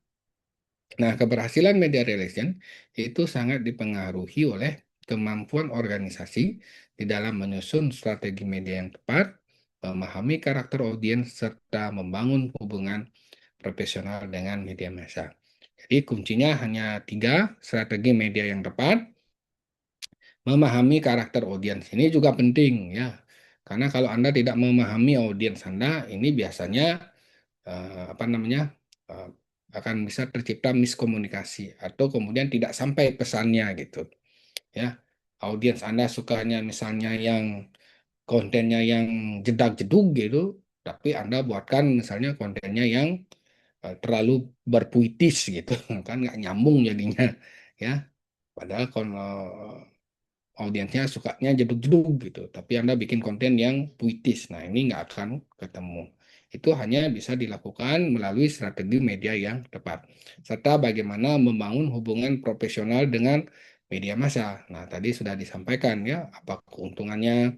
Nah, keberhasilan media relation itu sangat dipengaruhi oleh kemampuan organisasi di dalam menyusun strategi media yang tepat, memahami karakter audiens, serta membangun hubungan profesional dengan media massa. Jadi kuncinya hanya 3, strategi media yang tepat, memahami karakter audiens. Ini juga penting ya, karena kalau Anda tidak memahami audiens Anda, ini biasanya apa namanya eh, akan bisa tercipta miskomunikasi atau kemudian tidak sampai pesannya gitu ya. Audiens Anda sukanya misalnya yang kontennya yang jedak-jedug gitu, tapi Anda buatkan misalnya kontennya yang terlalu berpuitis gitu kan nggak nyambung jadinya ya. Padahal kalau audiensnya sukanya jeduk-jeduk gitu, tapi Anda bikin konten yang puitis, nah ini nggak akan ketemu. Itu hanya bisa dilakukan melalui strategi media yang tepat, serta bagaimana membangun hubungan profesional dengan media massa. Nah, tadi sudah disampaikan ya, apa keuntungannya.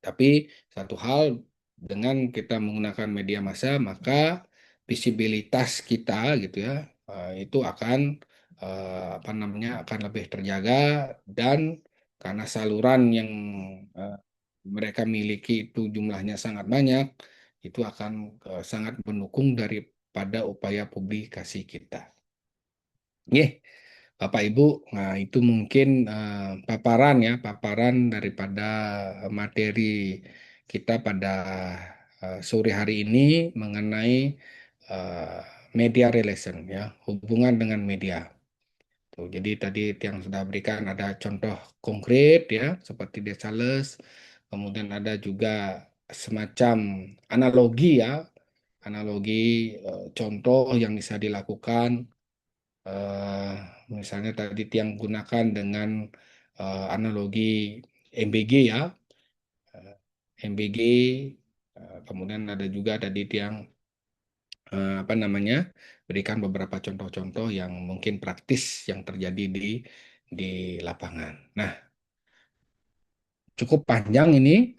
Tapi satu hal, dengan kita menggunakan media massa, maka visibilitas kita gitu ya, itu akan apa namanya akan lebih terjaga, dan karena saluran yang eh, mereka miliki itu jumlahnya sangat banyak, itu akan sangat mendukung daripada upaya publikasi kita. Nggih, Bapak Ibu, nah itu mungkin paparan daripada materi kita pada sore hari ini mengenai eh, media relation, ya, hubungan dengan media. Tuh, jadi tadi yang sudah berikan ada contoh konkret, ya, seperti Desales, kemudian ada juga semacam analogi, ya, analogi contoh yang bisa dilakukan, eh, misalnya tadi tiang gunakan dengan analogi MBG, ya, eh, MBG, kemudian ada juga tadi tiang apa namanya berikan beberapa contoh-contoh yang mungkin praktis yang terjadi di lapangan. Nah, cukup panjang ini.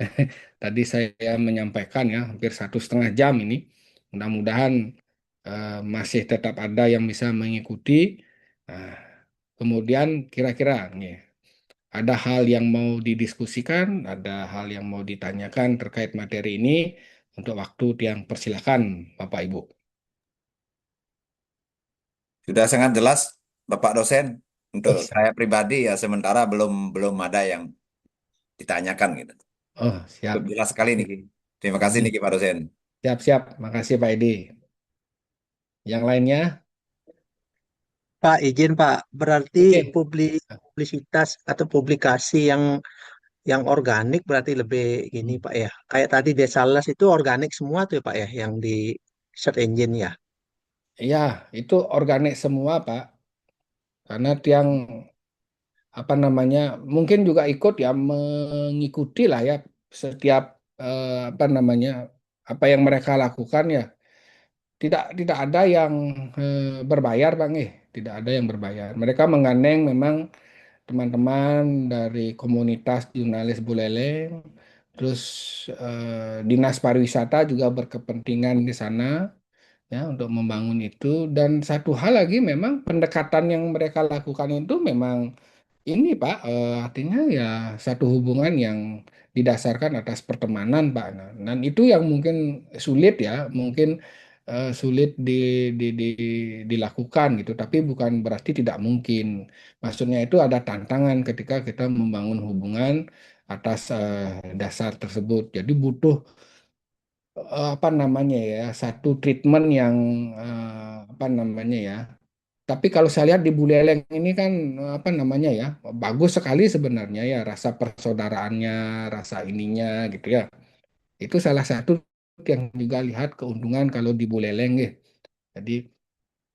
Tadi saya menyampaikan, ya, hampir 1,5 jam ini. Mudah-mudahan masih tetap ada yang bisa mengikuti. Nah, kemudian kira-kira nih, ada hal yang mau didiskusikan, ada hal yang mau ditanyakan terkait materi ini. Untuk waktu yang persilakan, Bapak Ibu. Sudah sangat jelas, Bapak dosen. Untuk Oh, saya pribadi ya sementara belum belum ada yang ditanyakan gitu. oh, siap. Cukup jelas sekali nih. Terima kasih nih Pak dosen. Siap-siap. Makasih Pak Edi. Yang lainnya? Pak, izin Pak, berarti Oke. publisitas atau publikasi yang organik berarti lebih ini Pak ya. Kayak tadi Desales itu organik semua tuh ya Pak ya, yang di search engine ya. Ya, itu organik semua, Pak. Karena tiang apa namanya, mungkin juga ikut, ya, mengikuti lah, ya, setiap apa namanya, apa yang mereka lakukan, ya. Tidak ada yang berbayar, Bang. Tidak ada yang berbayar. Mereka menggandeng memang teman-teman dari komunitas jurnalis Buleleng, terus Dinas Pariwisata juga berkepentingan di sana, ya, untuk membangun itu. Dan satu hal lagi, memang pendekatan yang mereka lakukan itu memang ini, Pak, artinya ya satu hubungan yang didasarkan atas pertemanan, Pak. Nah, dan itu yang mungkin sulit, ya, mungkin sulit dilakukan gitu, tapi bukan berarti tidak mungkin. Maksudnya itu ada tantangan ketika kita membangun hubungan atas dasar tersebut. Jadi butuh apa namanya, ya, satu treatment yang apa namanya, ya. Tapi kalau saya lihat di Buleleng ini kan apa namanya, ya, bagus sekali sebenarnya, ya, rasa persaudaraannya, rasa ininya gitu, ya. Itu salah satu yang juga lihat keuntungan kalau di Buleleng, ya. Jadi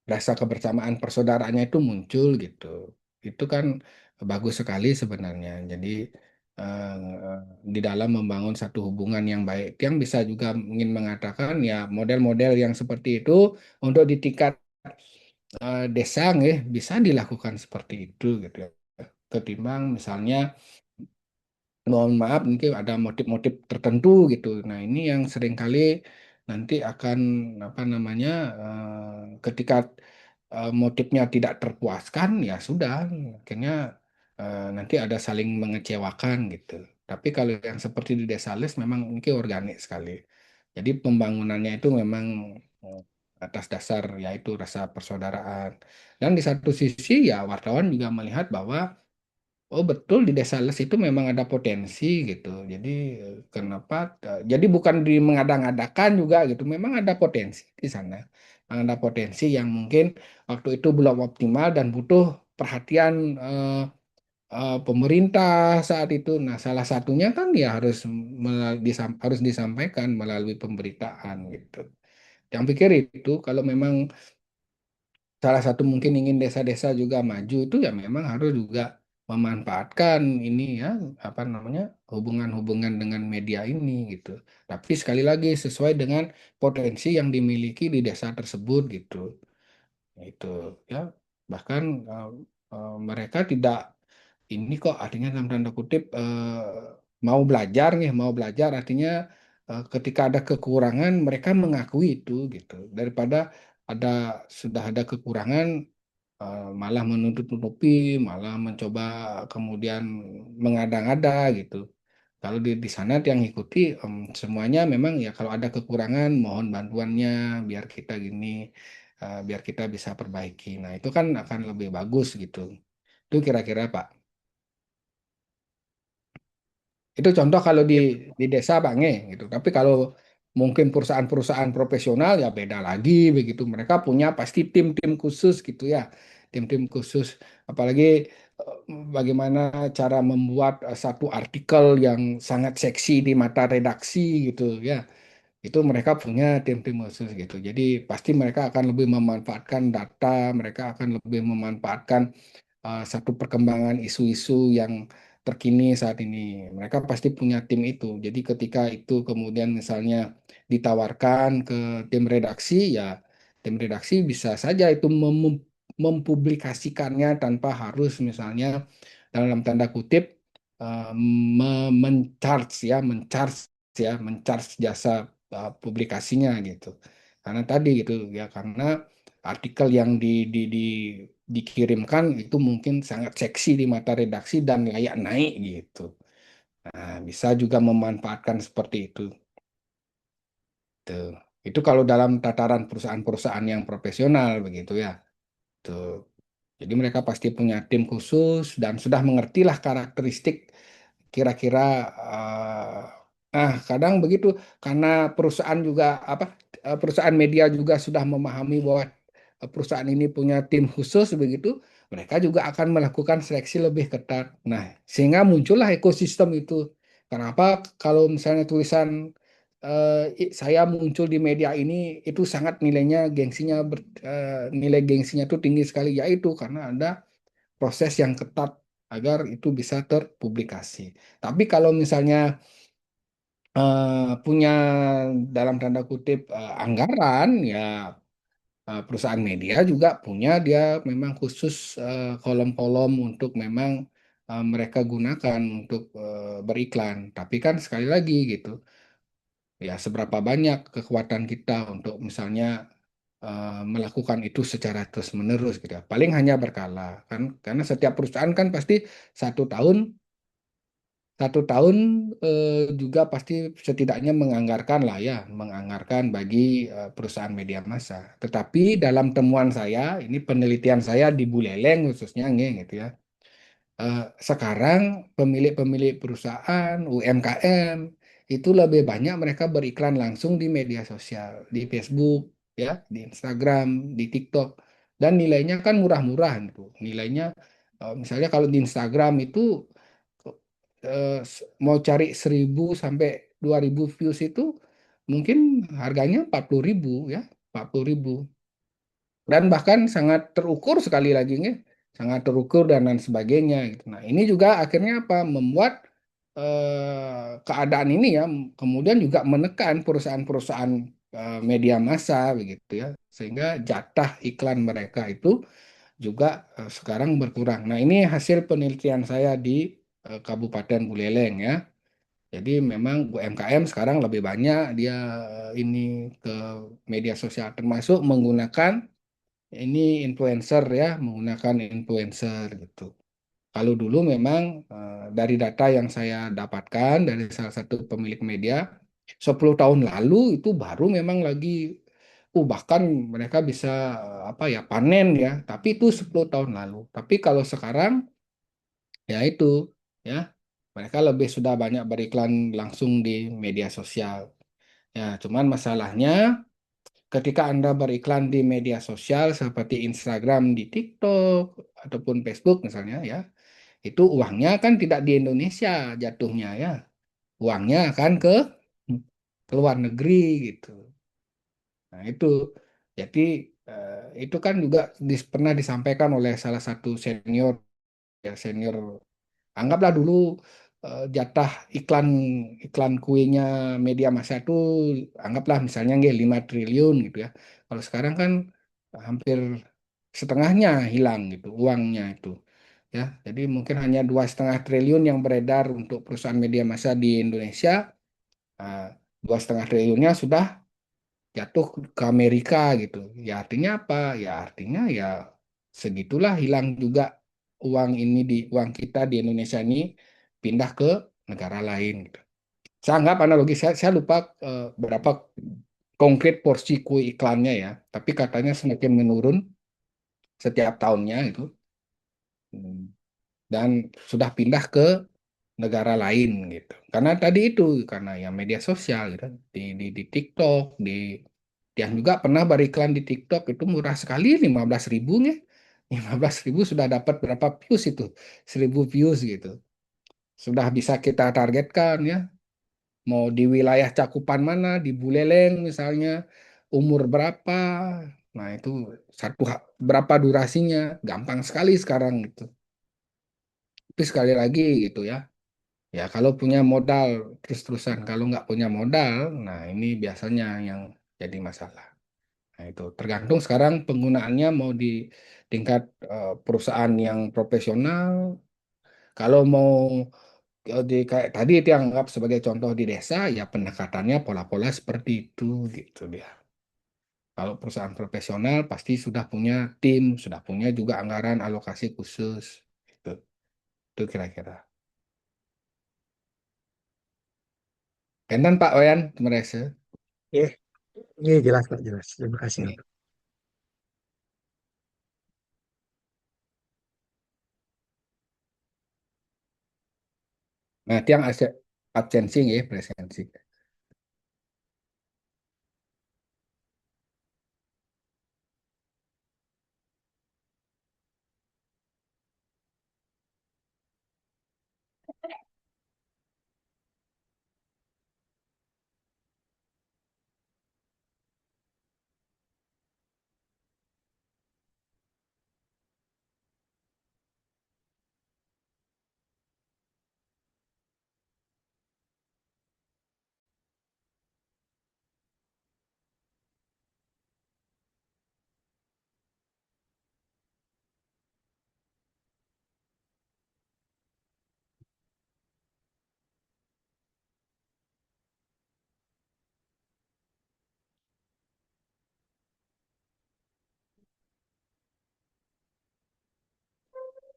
rasa kebersamaan persaudaraannya itu muncul gitu. Itu kan bagus sekali sebenarnya. Jadi di dalam membangun satu hubungan yang baik, yang bisa juga ingin mengatakan, ya, model-model yang seperti itu untuk di tingkat desa, bisa dilakukan seperti itu gitu, ya. Ketimbang misalnya, mohon maaf, mungkin ada motif-motif tertentu gitu. Nah, ini yang seringkali nanti akan apa namanya, ketika motifnya tidak terpuaskan, ya sudah, akhirnya nanti ada saling mengecewakan gitu. Tapi kalau yang seperti di Desa Les memang mungkin organik sekali. Jadi pembangunannya itu memang eh, atas dasar yaitu rasa persaudaraan. Dan di satu sisi, ya, wartawan juga melihat bahwa oh, betul, di Desa Les itu memang ada potensi gitu. Jadi kenapa? Jadi bukan di mengada-ngadakan juga gitu. Memang ada potensi di sana. Memang ada potensi yang mungkin waktu itu belum optimal dan butuh perhatian pemerintah saat itu. Nah, salah satunya kan ya harus disampaikan melalui pemberitaan gitu. Yang pikir itu kalau memang salah satu mungkin ingin desa-desa juga maju, itu ya memang harus juga memanfaatkan ini, ya, apa namanya, hubungan-hubungan dengan media ini gitu. Tapi sekali lagi sesuai dengan potensi yang dimiliki di desa tersebut gitu. Itu, ya, bahkan mereka tidak ini kok, artinya dalam tanda kutip mau belajar nih, mau belajar, artinya ketika ada kekurangan mereka mengakui itu gitu, daripada sudah ada kekurangan malah menutup-nutupi, malah mencoba kemudian mengada-ngada gitu. Kalau di sana yang ikuti semuanya memang ya kalau ada kekurangan mohon bantuannya biar kita gini, biar kita bisa perbaiki. Nah itu kan akan lebih bagus gitu. Itu kira-kira Pak. Itu contoh kalau di desa Bange gitu. Tapi kalau mungkin perusahaan-perusahaan profesional ya beda lagi begitu. Mereka punya pasti tim-tim khusus gitu ya. Tim-tim khusus. Apalagi eh, bagaimana cara membuat satu artikel yang sangat seksi di mata redaksi gitu ya. Itu mereka punya tim-tim khusus gitu. Jadi pasti mereka akan lebih memanfaatkan data, mereka akan lebih memanfaatkan satu perkembangan isu-isu yang terkini saat ini. Mereka pasti punya tim itu. Jadi ketika itu kemudian misalnya ditawarkan ke tim redaksi, ya tim redaksi bisa saja itu mempublikasikannya tanpa harus misalnya dalam tanda kutip mencharge jasa publikasinya gitu. Karena tadi gitu ya karena artikel yang dikirimkan itu mungkin sangat seksi di mata redaksi dan layak naik gitu. Nah, bisa juga memanfaatkan seperti itu. Tuh. Itu kalau dalam tataran perusahaan-perusahaan yang profesional begitu ya. Tuh. Jadi mereka pasti punya tim khusus dan sudah mengertilah karakteristik kira-kira kadang begitu karena perusahaan juga perusahaan media juga sudah memahami bahwa perusahaan ini punya tim khusus begitu mereka juga akan melakukan seleksi lebih ketat. Nah, sehingga muncullah ekosistem itu. Kenapa kalau misalnya tulisan saya muncul di media ini itu sangat nilainya nilai gengsinya itu tinggi sekali yaitu karena ada proses yang ketat agar itu bisa terpublikasi. Tapi kalau misalnya punya dalam tanda kutip anggaran, ya perusahaan media juga punya dia memang khusus kolom-kolom untuk memang mereka gunakan untuk beriklan. Tapi kan sekali lagi gitu, ya seberapa banyak kekuatan kita untuk misalnya melakukan itu secara terus-menerus gitu ya. Paling hanya berkala kan karena setiap perusahaan kan pasti satu tahun satu tahun juga pasti setidaknya menganggarkan lah ya, menganggarkan bagi perusahaan media massa. Tetapi dalam temuan saya, ini penelitian saya di Buleleng khususnya gitu ya. Sekarang pemilik-pemilik perusahaan UMKM itu lebih banyak mereka beriklan langsung di media sosial, di Facebook, ya, di Instagram, di TikTok, dan nilainya kan murah-murah gitu. Nilainya misalnya kalau di Instagram itu mau cari 1.000 sampai 2.000 views itu mungkin harganya 40.000 ya, 40.000 dan bahkan sangat terukur sekali lagi nih, sangat terukur dan lain sebagainya gitu. Nah, ini juga akhirnya apa membuat keadaan ini ya kemudian juga menekan perusahaan-perusahaan media massa begitu ya, sehingga jatah iklan mereka itu juga sekarang berkurang. Nah, ini hasil penelitian saya di Kabupaten Buleleng ya. Jadi memang UMKM sekarang lebih banyak dia ini ke media sosial termasuk menggunakan ini influencer ya, menggunakan influencer gitu. Kalau dulu memang dari data yang saya dapatkan dari salah satu pemilik media, 10 tahun lalu itu baru memang lagi, bahkan mereka bisa apa ya panen ya, tapi itu 10 tahun lalu. Tapi kalau sekarang ya itu ya mereka lebih sudah banyak beriklan langsung di media sosial. Ya, cuman masalahnya ketika Anda beriklan di media sosial seperti Instagram, di TikTok, ataupun Facebook misalnya ya, itu uangnya kan tidak di Indonesia jatuhnya ya. Uangnya akan ke luar negeri gitu. Nah itu, jadi eh, itu kan juga pernah disampaikan oleh salah satu senior, ya senior, anggaplah dulu jatah iklan iklan kuenya media massa itu anggaplah misalnya nggak 5 triliun gitu ya. Kalau sekarang kan hampir setengahnya hilang gitu uangnya itu ya. Jadi mungkin hanya 2,5 triliun yang beredar untuk perusahaan media massa di Indonesia. Ah, 2,5 triliunnya sudah jatuh ke Amerika gitu. Ya artinya apa? Ya artinya ya segitulah hilang juga uang kita di Indonesia ini pindah ke negara lain gitu. Saya anggap analogi saya lupa berapa konkret porsi kue iklannya ya, tapi katanya semakin menurun setiap tahunnya itu. Dan sudah pindah ke negara lain gitu. Karena tadi itu karena ya media sosial gitu di TikTok, yang juga pernah beriklan di TikTok itu murah sekali 15.000 nya. 15.000 sudah dapat berapa views itu? 1.000 views gitu. Sudah bisa kita targetkan ya. Mau di wilayah cakupan mana, di Buleleng misalnya, umur berapa. Nah, itu berapa durasinya? Gampang sekali sekarang gitu. Tapi sekali lagi gitu ya. Ya, kalau punya modal terus-terusan, kalau nggak punya modal, nah ini biasanya yang jadi masalah. Nah, itu tergantung sekarang penggunaannya mau di tingkat perusahaan yang profesional. Kalau mau kayak tadi itu yang anggap sebagai contoh di desa, ya pendekatannya pola-pola seperti itu gitu dia. Kalau perusahaan profesional pasti sudah punya tim, sudah punya juga anggaran alokasi khusus. Itu, itu kira-kira. Enten Pak Wayan, terima kasih. Iya, iya jelas Pak, jelas. Terima kasih. Nih. Nah, tiang absensi ya, presensi.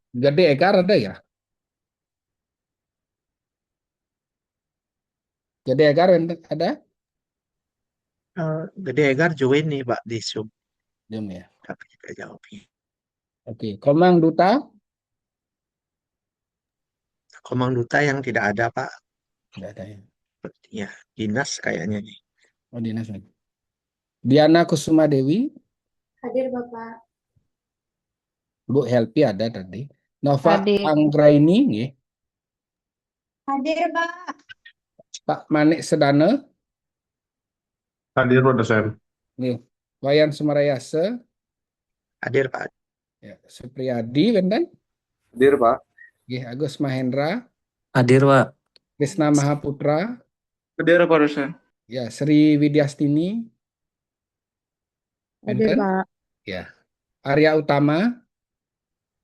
Gede Egar ada ya? Gede Egar ada? Gede Egar join nih Pak di Zoom, Belum ya. tapi kita jawabnya. Oke, Komang Duta Komang Duta yang tidak ada Pak, nggak ada ya. sepertinya dinas kayaknya nih. Oh, dinas lagi. Diana Kusuma Dewi, Hadir Bapak. Bu Helpi ada tadi. Nova Hadir. Anggraini, nggih. Hadir Pak. Pak Manik Sedana, Hadir Pak dosen. nggih. Wayan Sumarayase, Hadir Pak. ya. Supriyadi, benten. Hadir Pak. Nggih, Agus Mahendra, Hadir, Pak. Krisna Mahaputra, Hadir Pak dosen. ya. Sri Widyastini, Hadir, benten. Pak. Ya. Arya Utama,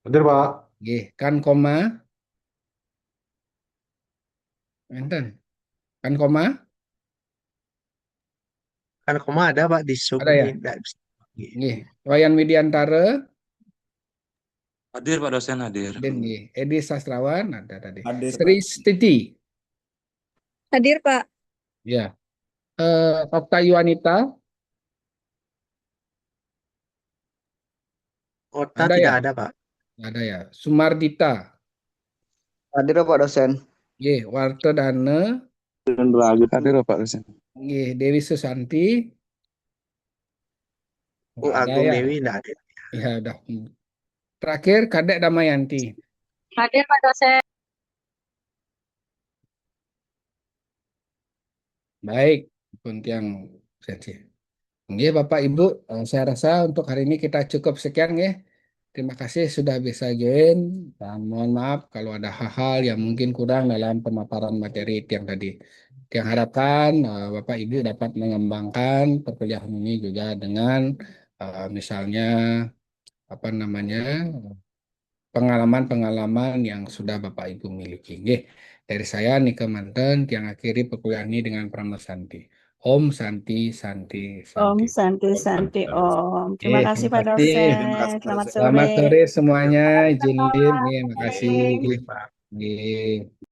Hadir Pak. nggih. Kan Koma, benten. Kan Koma, Kan koma ada Pak di Zoom ada ya? ini. Nggak bisa. Nggih. Wayan Widiantara, Hadir Pak dosen, hadir. dan nggih. Edi Sastrawan ada tadi. Hadir, Sri Pak. Stiti, Hadir, Pak. ya. Okta Yuanita, Kota ada tidak ya? ada Pak. Ada ya. Sumardita, Hadir, Pak dosen. nggih. Wartodane, Hadir, Pak dosen. nggih. Dewi Susanti, Oh, nggak ada Agung ya. Dewi tidak ada. Ya udah. Terakhir Kadek Damayanti. Hadir, Pak dosen. Baik, pun yang sensi. Nggih, Bapak Ibu, saya rasa untuk hari ini kita cukup sekian ya. Terima kasih sudah bisa join dan mohon maaf kalau ada hal-hal yang mungkin kurang dalam pemaparan materi yang tadi. Yang harapkan Bapak Ibu dapat mengembangkan perkuliahan ini juga dengan misalnya apa namanya pengalaman-pengalaman yang sudah Bapak Ibu miliki. Nggih, dari saya Nika Manten yang akhiri perkuliahan ini dengan Pramod Santi. Om Santi Santi Om Santi. Santi Om. Terima Oke, kasih terima Pak kasih. dosen. Selamat Selamat sore. sore semuanya. Izin undur nih, makasih. Oke, Pak. Oke.